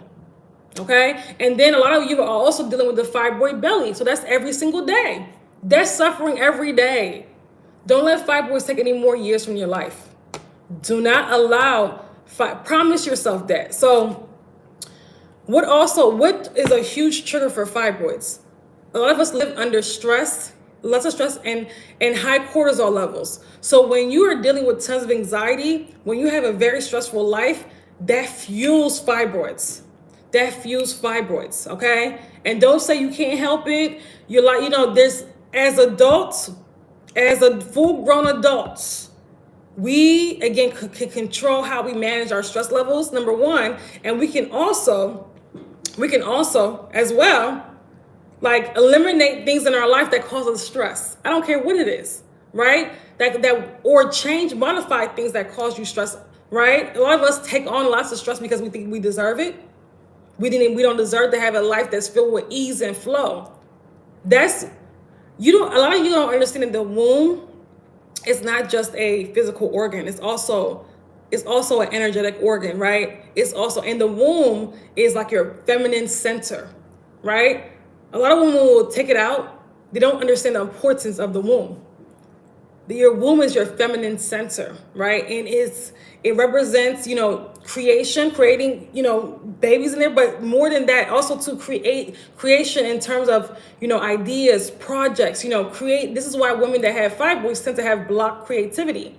Okay, and then a lot of you are also dealing with the fibroid belly. So that's every single day. That's suffering every day. Don't let fibroids take any more years from your life. Do not allow, promise yourself that. So what is a huge trigger for fibroids? A lot of us live under stress, lots of stress and high cortisol levels. So when you are dealing with tons of anxiety, when you have a very stressful life, that fuels fibroids. That fuels fibroids, okay? And don't say you can't help it. You're like, you know, there's, as adults, as a full-grown adults, we, again, can control how we manage our stress levels, number one, and we can also, as well, like eliminate things in our life that cause us stress. I don't care what it is, right? Or modify things that cause you stress, right? A lot of us take on lots of stress because we think we deserve it. We don't deserve to have a life that's filled with ease and flow. A lot of you don't understand that the womb is not just a physical organ. It's also an energetic organ, right? And the womb is like your feminine center, right? A lot of women will take it out. They don't understand the importance of the womb. Your womb is your feminine center, right? And it represents, you know, creating, you know, babies in there, but more than that, also to creation in terms of, you know, ideas, projects, you know, this is why women that have fibroids tend to have blocked creativity,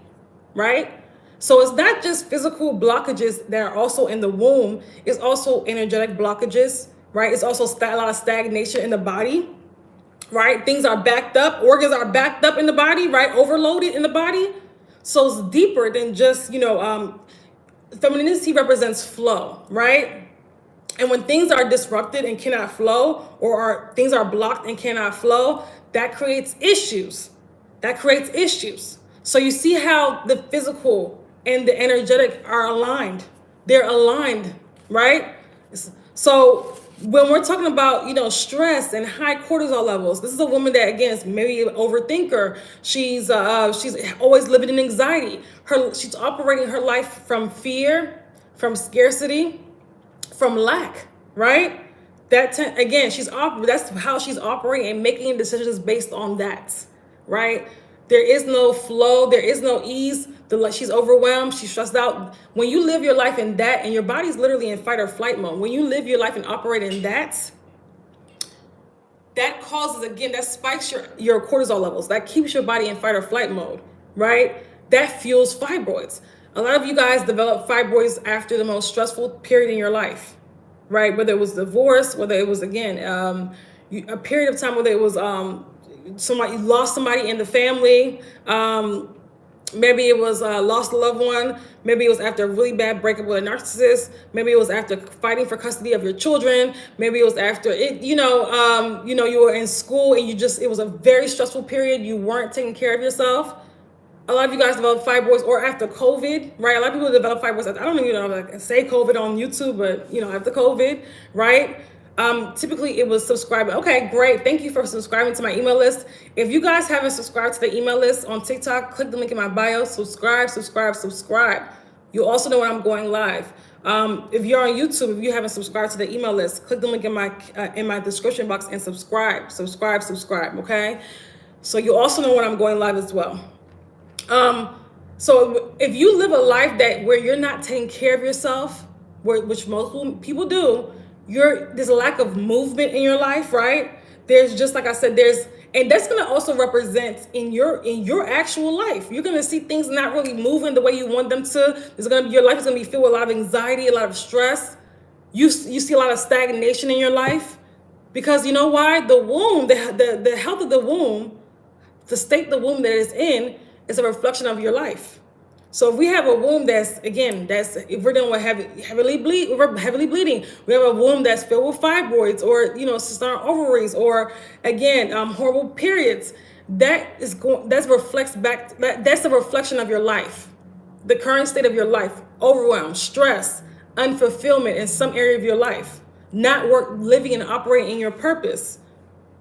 right? So it's not just physical blockages that are also in the womb, it's also energetic blockages, right? It's also a lot of stagnation in the body, right? Things are backed up, organs are backed up in the body, right? Overloaded in the body. So it's deeper than just, you know, femininity represents flow, right? And when things are disrupted and cannot flow, or things are blocked and cannot flow, that creates issues. So you see how the physical and the energetic are aligned. They're aligned, right? So when we're talking about, you know, stress and high cortisol levels, this is a woman that, again, is maybe an overthinker. She's always living in anxiety. She's operating her life from fear, from scarcity, from lack, right? That's how she's operating and making decisions based on that, right? There is no flow. There is no ease. She's overwhelmed. She's stressed out. When you live your life in that, and your body's literally in fight or flight mode, when you live your life and operate in that causes, again, that spikes your cortisol levels. That keeps your body in fight or flight mode, right? That fuels fibroids. A lot of you guys develop fibroids after the most stressful period in your life, right? Whether it was divorce, whether it was, again, a period of time, whether it was you lost somebody in the family, maybe it was lost a loved one. Maybe it was after a really bad breakup with a narcissist. Maybe it was after fighting for custody of your children. Maybe it was after it, you were in school and it was a very stressful period. You weren't taking care of yourself. A lot of you guys develop fibroids, or after COVID, right? A lot of people develop fibroids. I don't even know if I can say COVID on YouTube, but after COVID, right? Typically it was subscribing. Okay, great. Thank you for subscribing to my email list. If you guys haven't subscribed to the email list on TikTok, click the link in my bio, subscribe. You'll also know when I'm going live. If you're on YouTube, if you haven't subscribed to the email list, click the link in my description box and subscribe. Okay. So you also know when I'm going live as well. So if you live a life where you're not taking care of yourself, which most people do, there's a lack of movement in your life, right? There's, just like I said, and that's gonna also represent in your actual life. You're gonna see things not really moving the way you want them to. Your life is gonna be filled with a lot of anxiety, a lot of stress. You see a lot of stagnation in your life, because you know why? The womb, the health of the womb, the state the womb that is in, is a reflection of your life. So if we have a womb if we're dealing with heavily bleeding, we have a womb that's filled with fibroids, or cysts on ovaries, or again, horrible periods. That's a reflection of your life, the current state of your life: overwhelm, stress, unfulfillment in some area of your life, not living and operating in your purpose,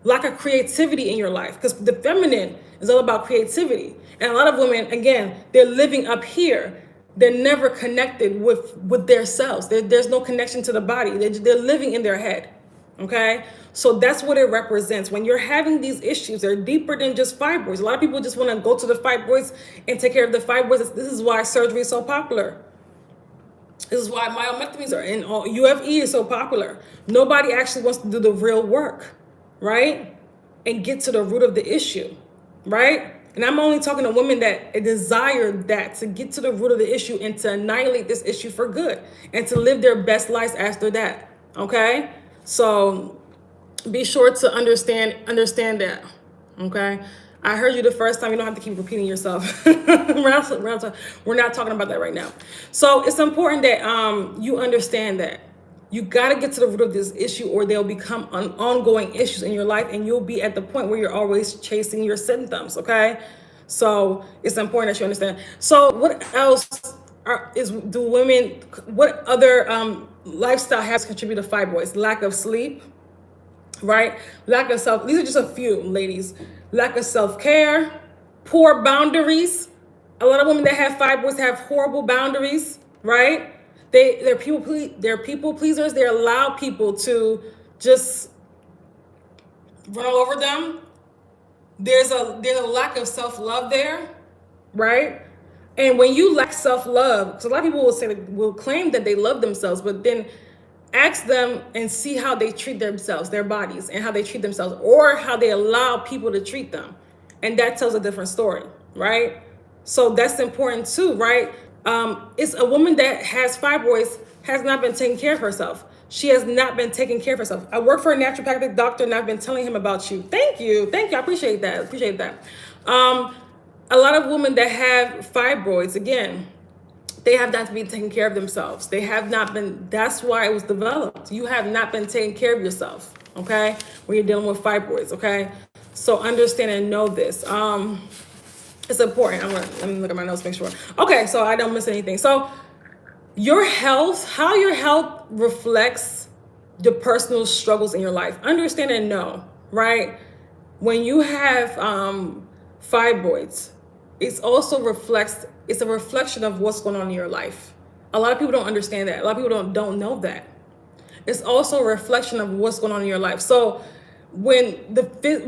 lack of creativity in your life, because the feminine is all about creativity. And a lot of women, again, they're living up here. They're never connected with their selves. There's no connection to the body. They're living in their head. Okay? So that's what it represents. When you're having these issues, they're deeper than just fibroids. A lot of people just want to go to the fibroids and take care of the fibroids. This is why surgery is so popular. This is why myomectomies UFE is so popular. Nobody actually wants to do the real work, right? And get to the root of the issue, right? And I'm only talking to women that desire that, to get to the root of the issue and to annihilate this issue for good and to live their best lives after that. Okay? So be sure to understand that. Okay? I heard you the first time. You don't have to keep repeating yourself. We're not talking about that right now. So it's important that you understand that. You got to get to the root of this issue, or they'll become ongoing issues in your life, and you'll be at the point where you're always chasing your symptoms, okay? So it's important that you understand. So what else what other lifestyle habits contribute to fibroids? Lack of sleep, right? These are just a few, ladies. Lack of self-care, poor boundaries. A lot of women that have fibroids have horrible boundaries, right? They're people pleasers. They allow people to just run all over them. There's a lack of self-love there, right? And when you lack self-love, because a lot of people will claim that they love themselves, but then ask them and see how they treat themselves, their bodies, and how they treat themselves, or how they allow people to treat them. And that tells a different story, right? So that's important too, right? It's a woman that has fibroids has not been taking care of herself. She has not been taking care of herself. I work for a naturopathic doctor, and I've been telling him about you. Thank you. I appreciate that. A lot of women that have fibroids, again, they have not been taking care of themselves. They have not been. That's why it was developed. You have not been taking care of yourself, okay? When you're dealing with fibroids, okay? So understand and know this. It's important. Let me look at my notes, make sure. Okay, so I don't miss anything. So your health, how your health reflects the personal struggles in your life. Understand and know, right? When you have fibroids, it's a reflection of what's going on in your life. A lot of people don't understand that. A lot of people don't know that. It's also a reflection of what's going on in your life. So when you're dealing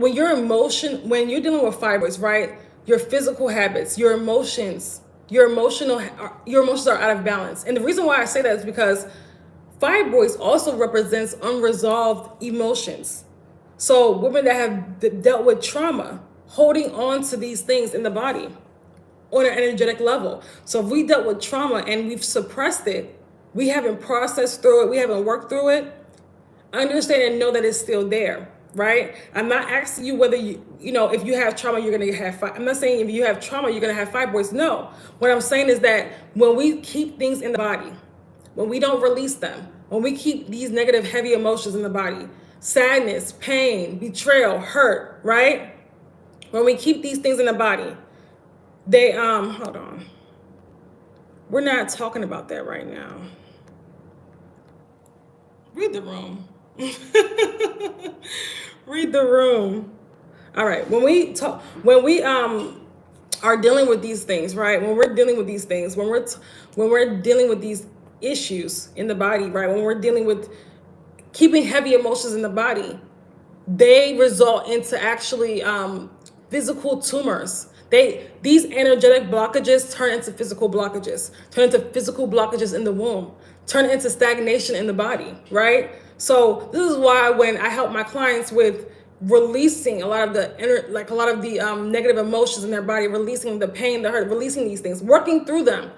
with fibroids, right? Your physical habits, your emotions are out of balance. And the reason why I say that is because fibroids also represents unresolved emotions. So women that have dealt with trauma, holding on to these things in the body on an energetic level. So if we dealt with trauma and we've suppressed it, we haven't processed through it, we haven't worked through it, understand and know that it's still there. Right? I'm not asking you whether if you have trauma, you're going to have I'm not saying if you have trauma, you're going to have fibroids. No. What I'm saying is that when we keep things in the body, when we don't release them, when we keep these negative, heavy emotions in the body, sadness, pain, betrayal, hurt, right? When we keep these things in the body, they, hold on. We're not talking about that right now. Read the room. Read the room. All right. When we are dealing with these things, right? When we're dealing with these things, when we're dealing with these issues in the body, right? When we're dealing with keeping heavy emotions in the body, they result into actually physical tumors. These energetic blockages turn into physical blockages, turn into physical blockages in the womb, turn into stagnation in the body, right? So this is why when I help my clients with releasing a lot of the negative emotions in their body, releasing the pain, the hurt, releasing these things, working through them,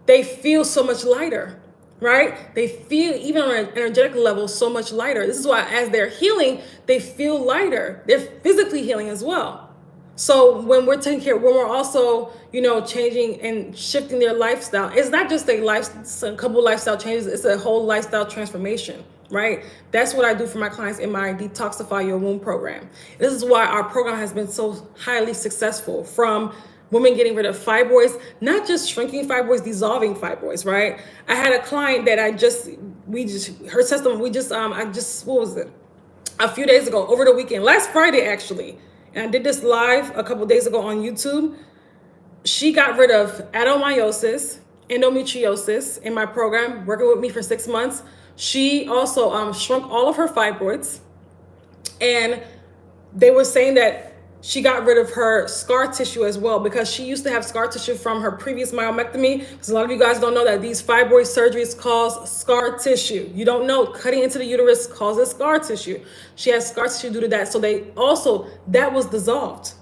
they feel so much lighter, right? They feel, even on an energetic level, so much lighter. This is why as they're healing, they feel lighter. They're physically healing as well. So when we're taking care, when we're also, changing and shifting their lifestyle, it's not just a couple lifestyle changes, it's a whole lifestyle transformation, right? That's what I do for my clients in my Detoxify Your Womb program. This is why our program has been so highly successful, from women getting rid of fibroids, not just shrinking fibroids, dissolving fibroids, right? I had a client that her testimony, what was it? A few days ago, over the weekend, last Friday actually, and I did this live a couple days ago on YouTube. She got rid of adenomyosis, endometriosis in my program, working with me for 6 months. She also shrunk all of her fibroids, and they were saying that she got rid of her scar tissue as well, because she used to have scar tissue from her previous myomectomy. Because a lot of you guys don't know that these fibroid surgeries cause scar tissue. You don't know cutting into the uterus causes scar tissue. She has scar tissue due to that. So that was dissolved.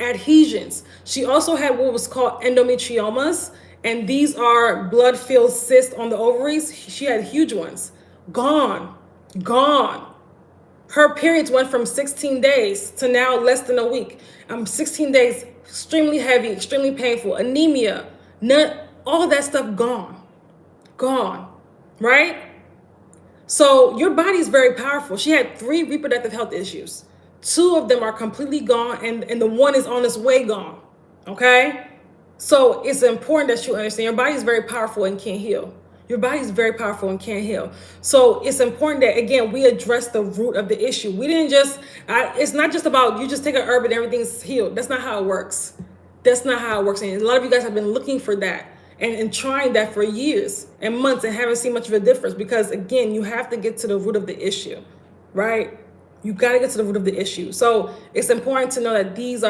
Adhesions. She also had what was called endometriomas, and these are blood-filled cysts on the ovaries. She had huge ones. Gone. Her periods went from 16 days to now less than a week. 16 days, extremely heavy, extremely painful, anemia, all that stuff gone, right? So your body is very powerful. She had 3 reproductive health issues. 2 of them are completely gone, and the one is on its way gone, okay? So it's important that you understand your body is very powerful and can heal. Your body is very powerful and can heal. So it's important that, again, we address the root of the issue. We didn't it's not just about you just take a herb and everything's healed. That's not how it works. And a lot of you guys have been looking for that and trying that for years and months and haven't seen much of a difference, because, again, you have to get to the root of the issue, right? You got to get to the root of the issue. So it's important to know that these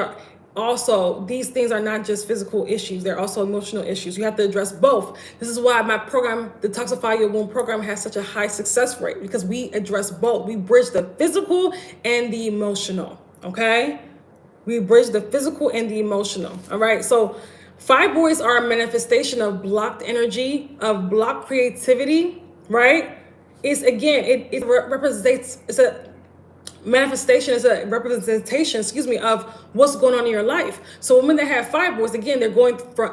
things are not just physical issues, they're also emotional issues. You have to address both. This is why my program, the Detoxify Your Womb program, has such a high success rate, because we address both. We bridge the physical and the emotional, okay? We bridge the physical and the emotional, all right? So fibroids are a manifestation of blocked energy, of blocked creativity, right? It's a representation, of what's going on in your life. So women that have fibroids, again, they're going through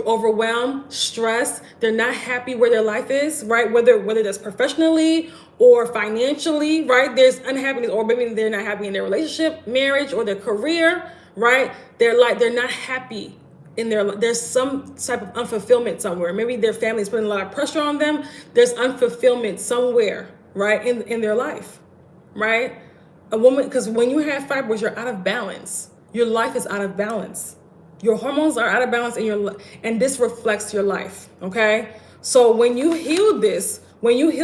overwhelm, stress. They're not happy where their life is, right? Whether that's professionally or financially, right? There's unhappiness, or maybe they're not happy in their relationship, marriage, or their career, right? They're not happy there's some type of unfulfillment somewhere. Maybe their family is putting a lot of pressure on them. There's unfulfillment somewhere, right, in their life, right? A woman, because when you have fibroids, you're out of balance. Your life is out of balance. Your hormones are out of balance, and this reflects your life, okay? So when you heal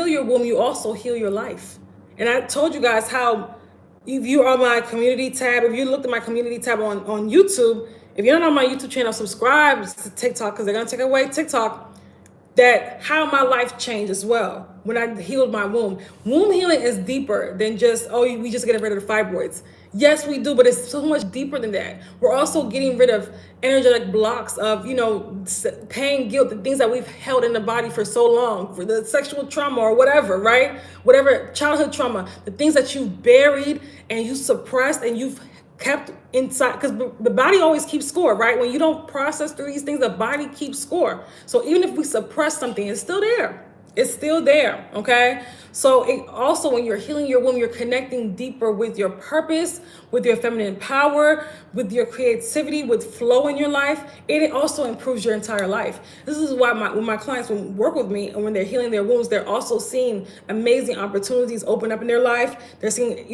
your womb, you also heal your life. And I told you guys how, if you are on my community tab, if you looked at my community tab on YouTube, if you're not on my YouTube channel, subscribe to TikTok, because they're going to take away TikTok, that how my life changed as well when I healed my womb. Womb healing is deeper than just, we just get rid of the fibroids. Yes, we do, but it's so much deeper than that. We're also getting rid of energetic blocks of, pain, guilt, the things that we've held in the body for so long, for the sexual trauma or whatever, right? Whatever, childhood trauma, the things that you buried and you suppressed and you've kept inside, because the body always keeps score, right? When you don't process through these things, the body keeps score. So even if we suppress something, it's still there. Okay? So it also, when you're healing your womb, you're connecting deeper with your purpose, with your feminine power, with your creativity, with flow in your life. And it also improves your entire life. This is why when my clients work with me and when they're healing their wombs, they're also seeing amazing opportunities open up in their life. They're seeing,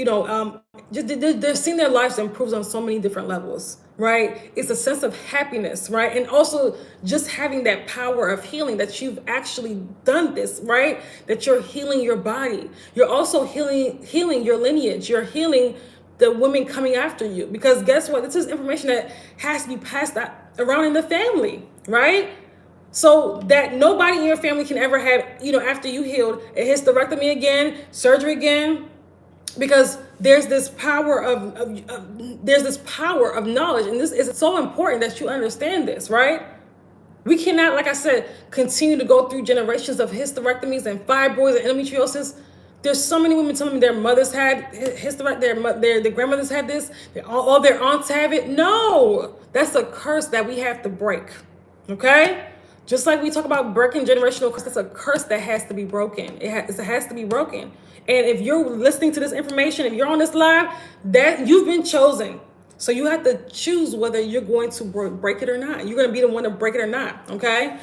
they're seeing their lives improve on so many different levels, right? It's a sense of happiness, right? And also just having that power of healing, that you've actually done this, right? That you're healing your body. You're also healing your lineage. You're healing the women coming after you, because guess what? This is information that has to be passed around in the family, right? So that nobody in your family can ever have, after you healed, a hysterectomy again, surgery again, because there's this power of knowledge, and this is so important that you understand this, right? We cannot, like I said, continue to go through generations of hysterectomies and fibroids and endometriosis. There's so many women telling me their mothers had hysterectomy, their grandmothers had this, all their aunts have it. No, that's a curse that we have to break, okay? Just like we talk about breaking generational curses, that's a curse that has to be broken. It has to be broken. And if you're listening to this information, if you're on this live, that you've been chosen. So you have to choose whether you're going to break it or not. You're going to be the one to break it or not, okay?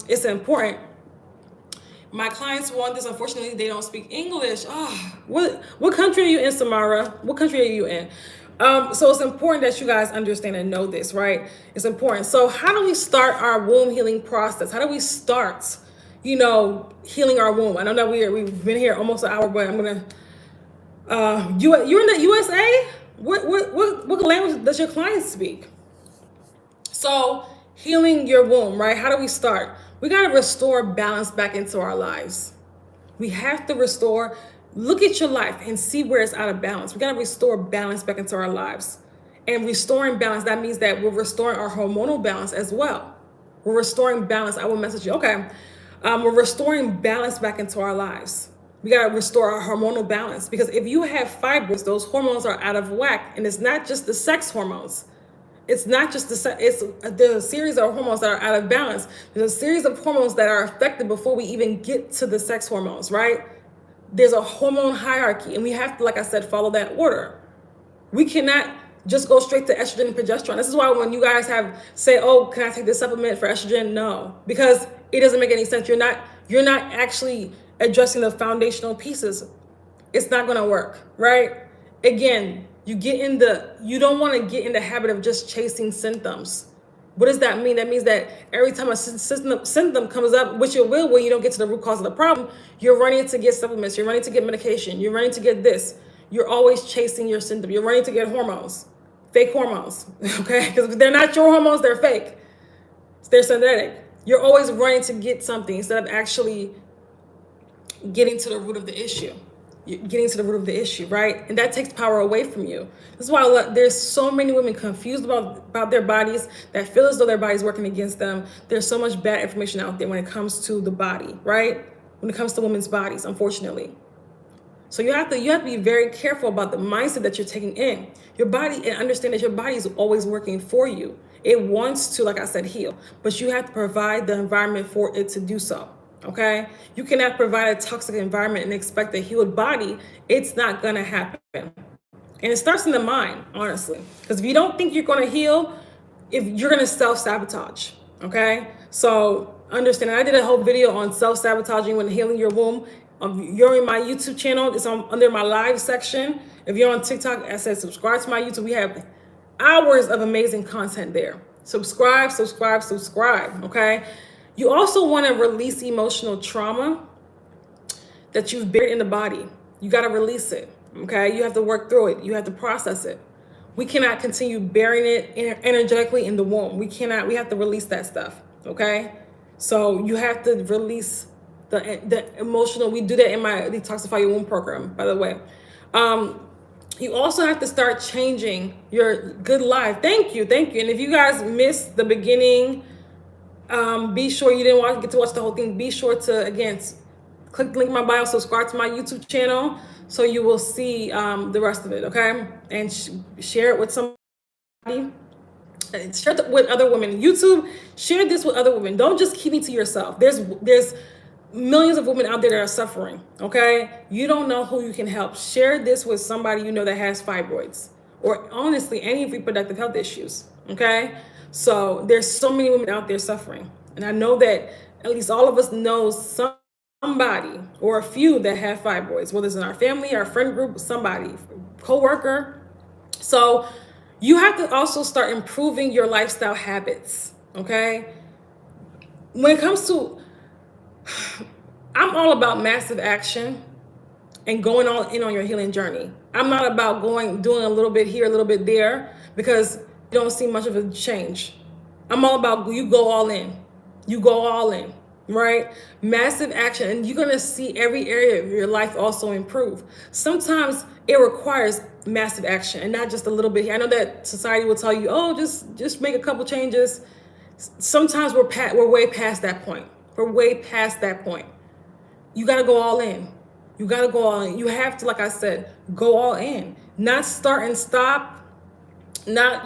It's important. My clients want this. Unfortunately, they don't speak English. Oh, what country are you in, Samara? What country are you in? So it's important that you guys understand and know this, right? It's important. So how do we start our womb healing process? How do we start, healing our womb? I know that we've been here almost an hour, but I'm gonna. You're in the USA. What language does your client speak? So healing your womb, right? How do we start? We got to restore balance back into our lives. We have to restore. Look at your life and see where it's out of balance. We got to restore balance back into our lives. And restoring balance, that means that we're restoring our hormonal balance as well. We're restoring balance. I will message you. Okay. We're restoring balance back into our lives. We got to restore our hormonal balance, because if you have fibroids, those hormones are out of whack. And it's not just the sex hormones. It's not just there's a series of hormones that are out of balance. There's a series of hormones that are affected before we even get to the sex hormones, right? There's a hormone hierarchy, and we have to, like I said, follow that order. We cannot just go straight to estrogen and progesterone. This is why when you guys say, oh, can I take this supplement for estrogen? No, because it doesn't make any sense. You're not actually addressing the foundational pieces. It's not going to work, right? Again, you don't want to get in the habit of just chasing symptoms. What does that mean? That means that every time a symptom comes up, which it will when you don't get to the root cause of the problem, you're running to get supplements, you're running to get medication, you're running to get this. You're always chasing your symptom. You're running to get hormones, fake hormones, okay? Because they're not your hormones, they're fake. They're synthetic. You're always running to get something instead of actually getting to the root of the issue. You're getting to the root of the issue, right? And that takes power away from you. This is why there's so many women confused about their bodies, that feel as though their body's working against them. There's so much bad information out there when it comes to the body, right? When it comes to women's bodies, unfortunately. So you have to be very careful about the mindset that you're taking in your body, and understand that your body is always working for you. It wants to, like I said, heal, but you have to provide the environment for it to do so. Okay, you cannot provide a toxic environment and expect a healed body. It's not going to happen. And it starts in the mind, honestly, because if you don't think you're going to heal, if you're going to self-sabotage. Okay, so understand. I did a whole video on self-sabotaging when healing your womb. You're in my YouTube channel. It's under my live section. If you're on TikTok, I said subscribe to my YouTube. We have hours of amazing content there. Subscribe. Okay. You also want to release emotional trauma that you've buried in the body. You got to release it, okay? You have to work through it. You have to process it. We cannot continue burying it energetically in the womb. We have to release that stuff, okay? So you have to release the emotional. We do that in my Detoxify Your Womb program, by the way. You also have to start changing your good life. Thank you. And if you guys missed the beginning, be sure you didn't get to watch the whole thing. Be sure to, again, click the link in my bio, subscribe to my YouTube channel, so you will see the rest of it, okay? And share it with somebody. Share it with other women. YouTube, share this with other women. Don't just keep it to yourself. There's millions of women out there that are suffering, okay? You don't know who you can help. Share this with somebody you know that has fibroids or honestly any reproductive health issues, okay? So there's so many women out there suffering. And I know that at least all of us know somebody or a few that have fibroids, whether it's in our family, our friend group, somebody, coworker. So you have to also start improving your lifestyle habits, okay? When it comes to, I'm all about massive action and going all in on your healing journey. I'm not about doing a little bit here, a little bit there, because you don't see much of a change. I'm all about you go all in. You go all in, right? Massive action, and you're gonna see every area of your life also improve. Sometimes it requires massive action and not just a little bit here. I know that society will tell you, oh, just make a couple changes. Sometimes we're way past that point. We're way past that point. You got to go all in. You got to go all in. You have to, like I said, go all in. Not start and stop. Not,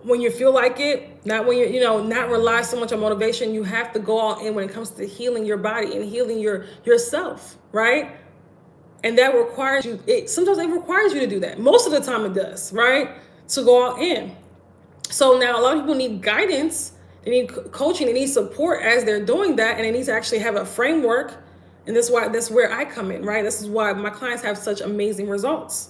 when you feel like it. Not when not rely so much on motivation. You have to go all in when it comes to healing your body and healing yourself, right? And that requires you, sometimes it requires you to do that. Most of the time it does, right? To go all in. So now a lot of people need guidance. They need coaching. They need support as they're doing that. And they need to actually have a framework. And that's where I come in, right? This is why my clients have such amazing results,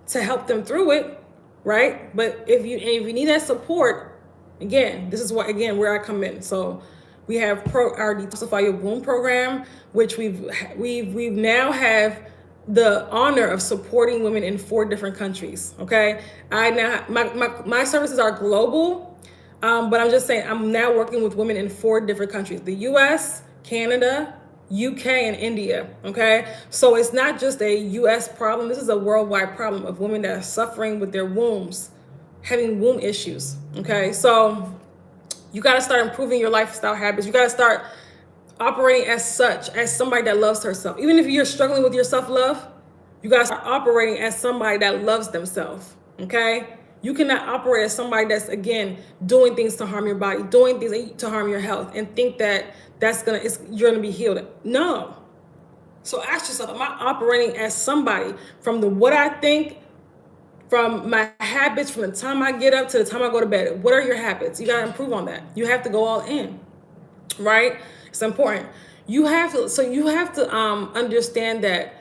to help them through it, right? But if you need that support, again, this is where I come in. So we have our Detoxify Your Womb program, which we've now have the honor of supporting women in 4 different countries. Okay, my services are global, but I'm just saying I'm now working with women in 4 different countries: the U.S., Canada, UK, and India. Okay, so it's not just a US problem. This is a worldwide problem of women that are suffering with their wombs, having womb issues. Okay, so you got to start improving your lifestyle habits. You got to start operating as somebody that loves herself. Even if you're struggling with your self-love, you got to start operating as somebody that loves themselves. Okay, you cannot operate as somebody that's, again, doing things to harm your body, doing things to harm your health, and think that you're gonna be healed. No. So ask yourself, am I operating as somebody from what I think, from my habits, from the time I get up to the time I go to bed? What are your habits? You gotta improve on that. You have to go all in, right? It's important. You have to understand that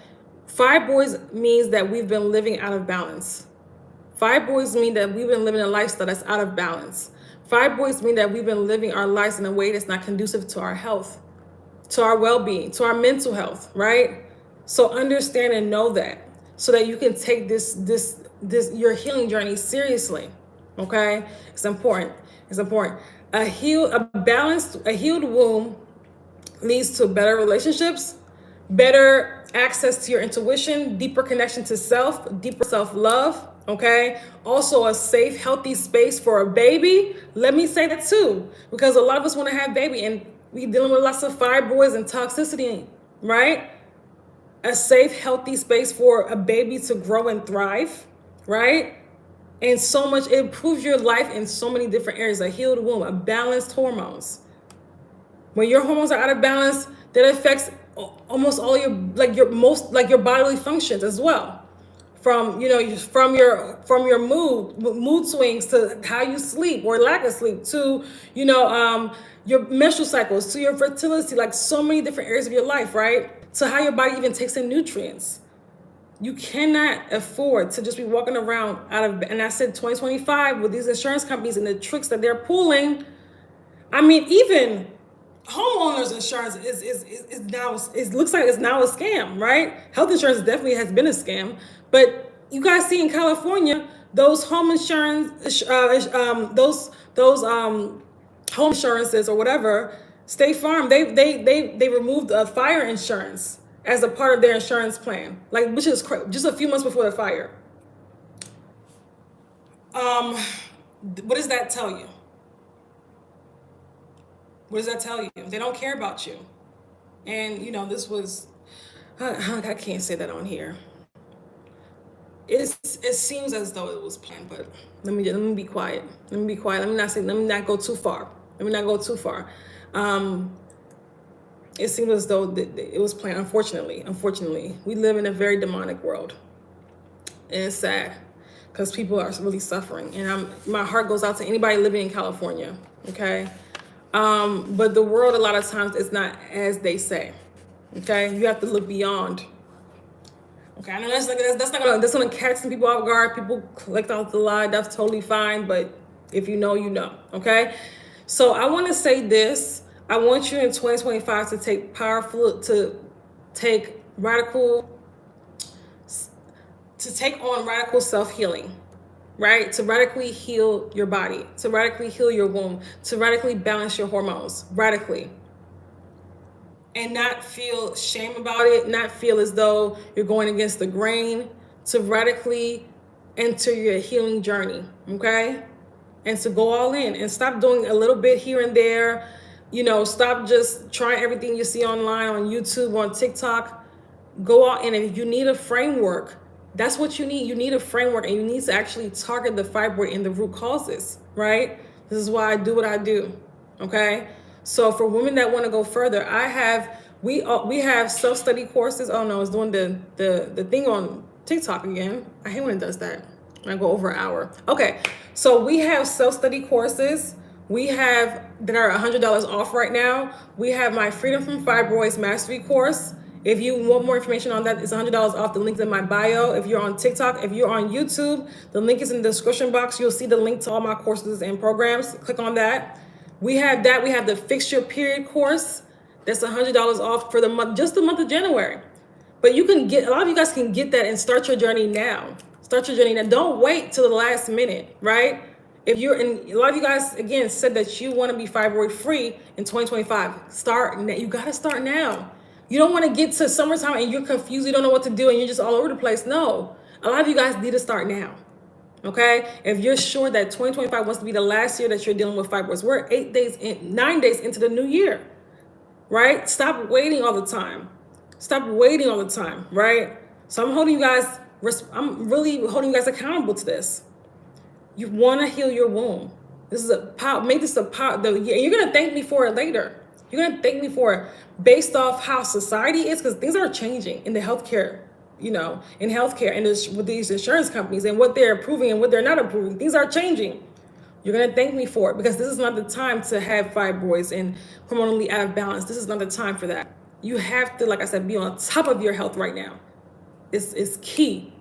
fibroids means that we've been living out of balance. Fibroids mean that we've been living a lifestyle that's out of balance. Fibroids mean that we've been living our lives in a way that's not conducive to our health, to our well-being, to our mental health, right? So understand and know that, so that you can take this your healing journey seriously. Okay? It's important. It's important. A healed womb leads to better relationships, better access to your intuition, deeper connection to self, deeper self-love. Okay. Also a safe, healthy space for a baby. Let me say that too, because a lot of us want to have baby and we dealing with lots of fibroids and toxicity, right? A safe, healthy space for a baby to grow and thrive, right? And so much, it improves your life in so many different areas. A healed womb, a balanced hormones. When your hormones are out of balance, that affects almost all your bodily functions as well. From your mood swings to how you sleep or lack of sleep, to your menstrual cycles, to your fertility, like so many different areas of your life, right? To how your body even takes in nutrients. You cannot afford to just be walking around and I said 2025 with these insurance companies and the tricks that they're pulling. I mean, even homeowners insurance is now, it looks like it's now a scam, right? Health insurance definitely has been a scam, but you guys see in California, those home insurance, home insurances or whatever, State Farm, they removed fire insurance as a part of their insurance plan, which is just a few months before the fire. What does that tell you? What does that tell you? They don't care about you. And this was, I can't say that on here. It seems as though it was planned, but let me be quiet. Let me not go too far. it seemed as though it was planned. Unfortunately, we live in a very demonic world, and it's sad because people are really suffering. And my heart goes out to anybody living in California. Okay, but the world a lot of times is not as they say. Okay, you have to look beyond. Okay, I know that's gonna catch some people off guard. People clicked off the lie. That's totally fine. But if you know, you know. Okay, so I want to say this. I want you in 2025 to take on radical self-healing, right? To radically heal your body, to radically heal your womb, to radically balance your hormones, radically. And not feel shame about it, not feel as though you're going against the grain, to radically enter your healing journey, okay? And to go all in and stop doing a little bit here and there. You know, stop just trying everything you see online, on YouTube, on TikTok. Go all in. And if you need a framework, that's what you need. You need a framework, and you need to actually target the fibroid and the root causes, right? This is why I do what I do, okay? So for women that want to go further, we have self-study courses. Oh no, it's doing the thing on TikTok again. I hate when it does that. I go over an hour. Okay, so we have self-study courses. We have that are $100 off right now. We have my Freedom from Fibroids Mastery course. If you want more information on that, it's $100 off. The link's in my bio. If you're on TikTok, if you're on YouTube, the link is in the description box. You'll see the link to all my courses and programs. Click on that. We have that. We have the Fix Your Period course. That's $100 off for the month, just the month of January. But you can get, a lot of you guys can get that and start your journey now. Start your journey now. Don't wait till the last minute, right? If you're in, a lot of you guys, again, said that you want to be fibroid free in 2025. Start now. You got to start now. You don't want to get to summertime and you're confused. You don't know what to do and you're just all over the place. No, a lot of you guys need to start now. Okay. If you're sure that 2025 wants to be the last year that you're dealing with fibroids, we're 9 days into the new year, right? Stop waiting all the time. Stop waiting all the time, right? So I'm really holding you guys accountable to this. You want to heal your womb. This is a power. Make this a power. You're going to thank me for it later. You're going to thank me for it based off how society is, because things are changing in the healthcare, in healthcare and with these insurance companies and what they're approving and what they're not approving. Things are changing. You're going to thank me for it, because this is not the time to have fibroids and hormonally out of balance. This is not the time for that. You have to, like I said, be on top of your health right now. It's key.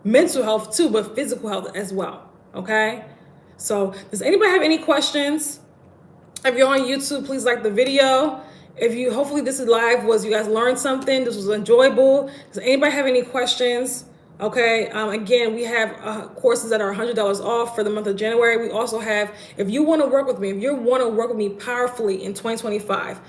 Mental health too, but physical health as well. Okay. So does anybody have any questions? If you're on YouTube, please like the video. Hopefully this is live, you guys learned something. This was enjoyable. Does anybody have any questions? Okay. Again, we have courses that are $100 off for the month of January. We also have, if you want to work with me powerfully in 2025,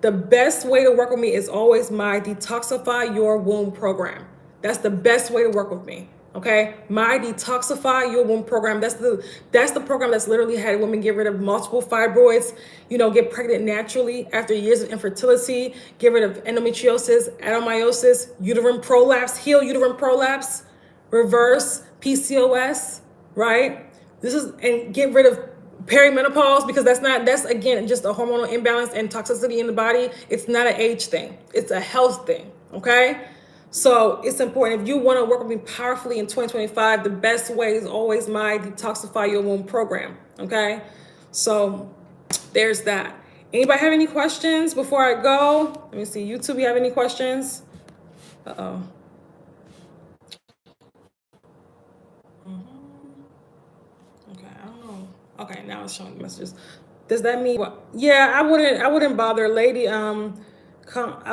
the best way to work with me is always my Detoxify Your Womb program. That's the best way to work with me. Okay, my Detoxify Your Womb program. That's the program that's literally had women get rid of multiple fibroids, get pregnant naturally after years of infertility, get rid of endometriosis, adenomyosis, uterine prolapse, heal uterine prolapse, reverse PCOS, right? And get rid of perimenopause, because that's again just a hormonal imbalance and toxicity in the body. It's not an age thing. It's a health thing. Okay. So it's important. If you want to work with me powerfully in 2025, the best way is always my Detoxify Your Womb program. Okay. So there's that. Anybody have any questions before I go? Let me see. YouTube, you have any questions? Uh-oh. Okay. I don't know. Okay. Now it's showing messages. Does that mean what? Yeah, I wouldn't bother, lady. I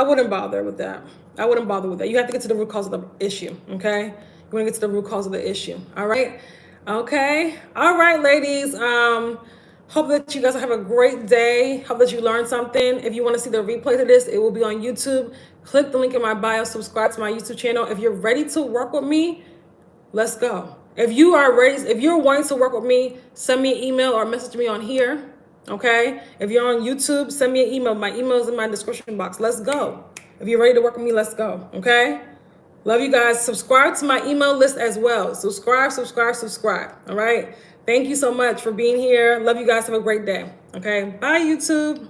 wouldn't bother with that. I wouldn't bother with that. You have to get to the root cause of the issue, okay? You want to get to the root cause of the issue, all right? Okay. All right, ladies. Hope that you guys have a great day. Hope that you learned something. If you want to see the replay of this, it will be on YouTube. Click the link in my bio. Subscribe to my YouTube channel. If you're ready to work with me, let's go. If you're wanting to work with me, send me an email or message me on here, okay? If you're on YouTube, send me an email. My email is in my description box. Let's go. If you're ready to work with me, let's go. Okay. Love you guys. Subscribe to my email list as well. Subscribe. All right. Thank you so much for being here. Love you guys. Have a great day. Okay. Bye, YouTube.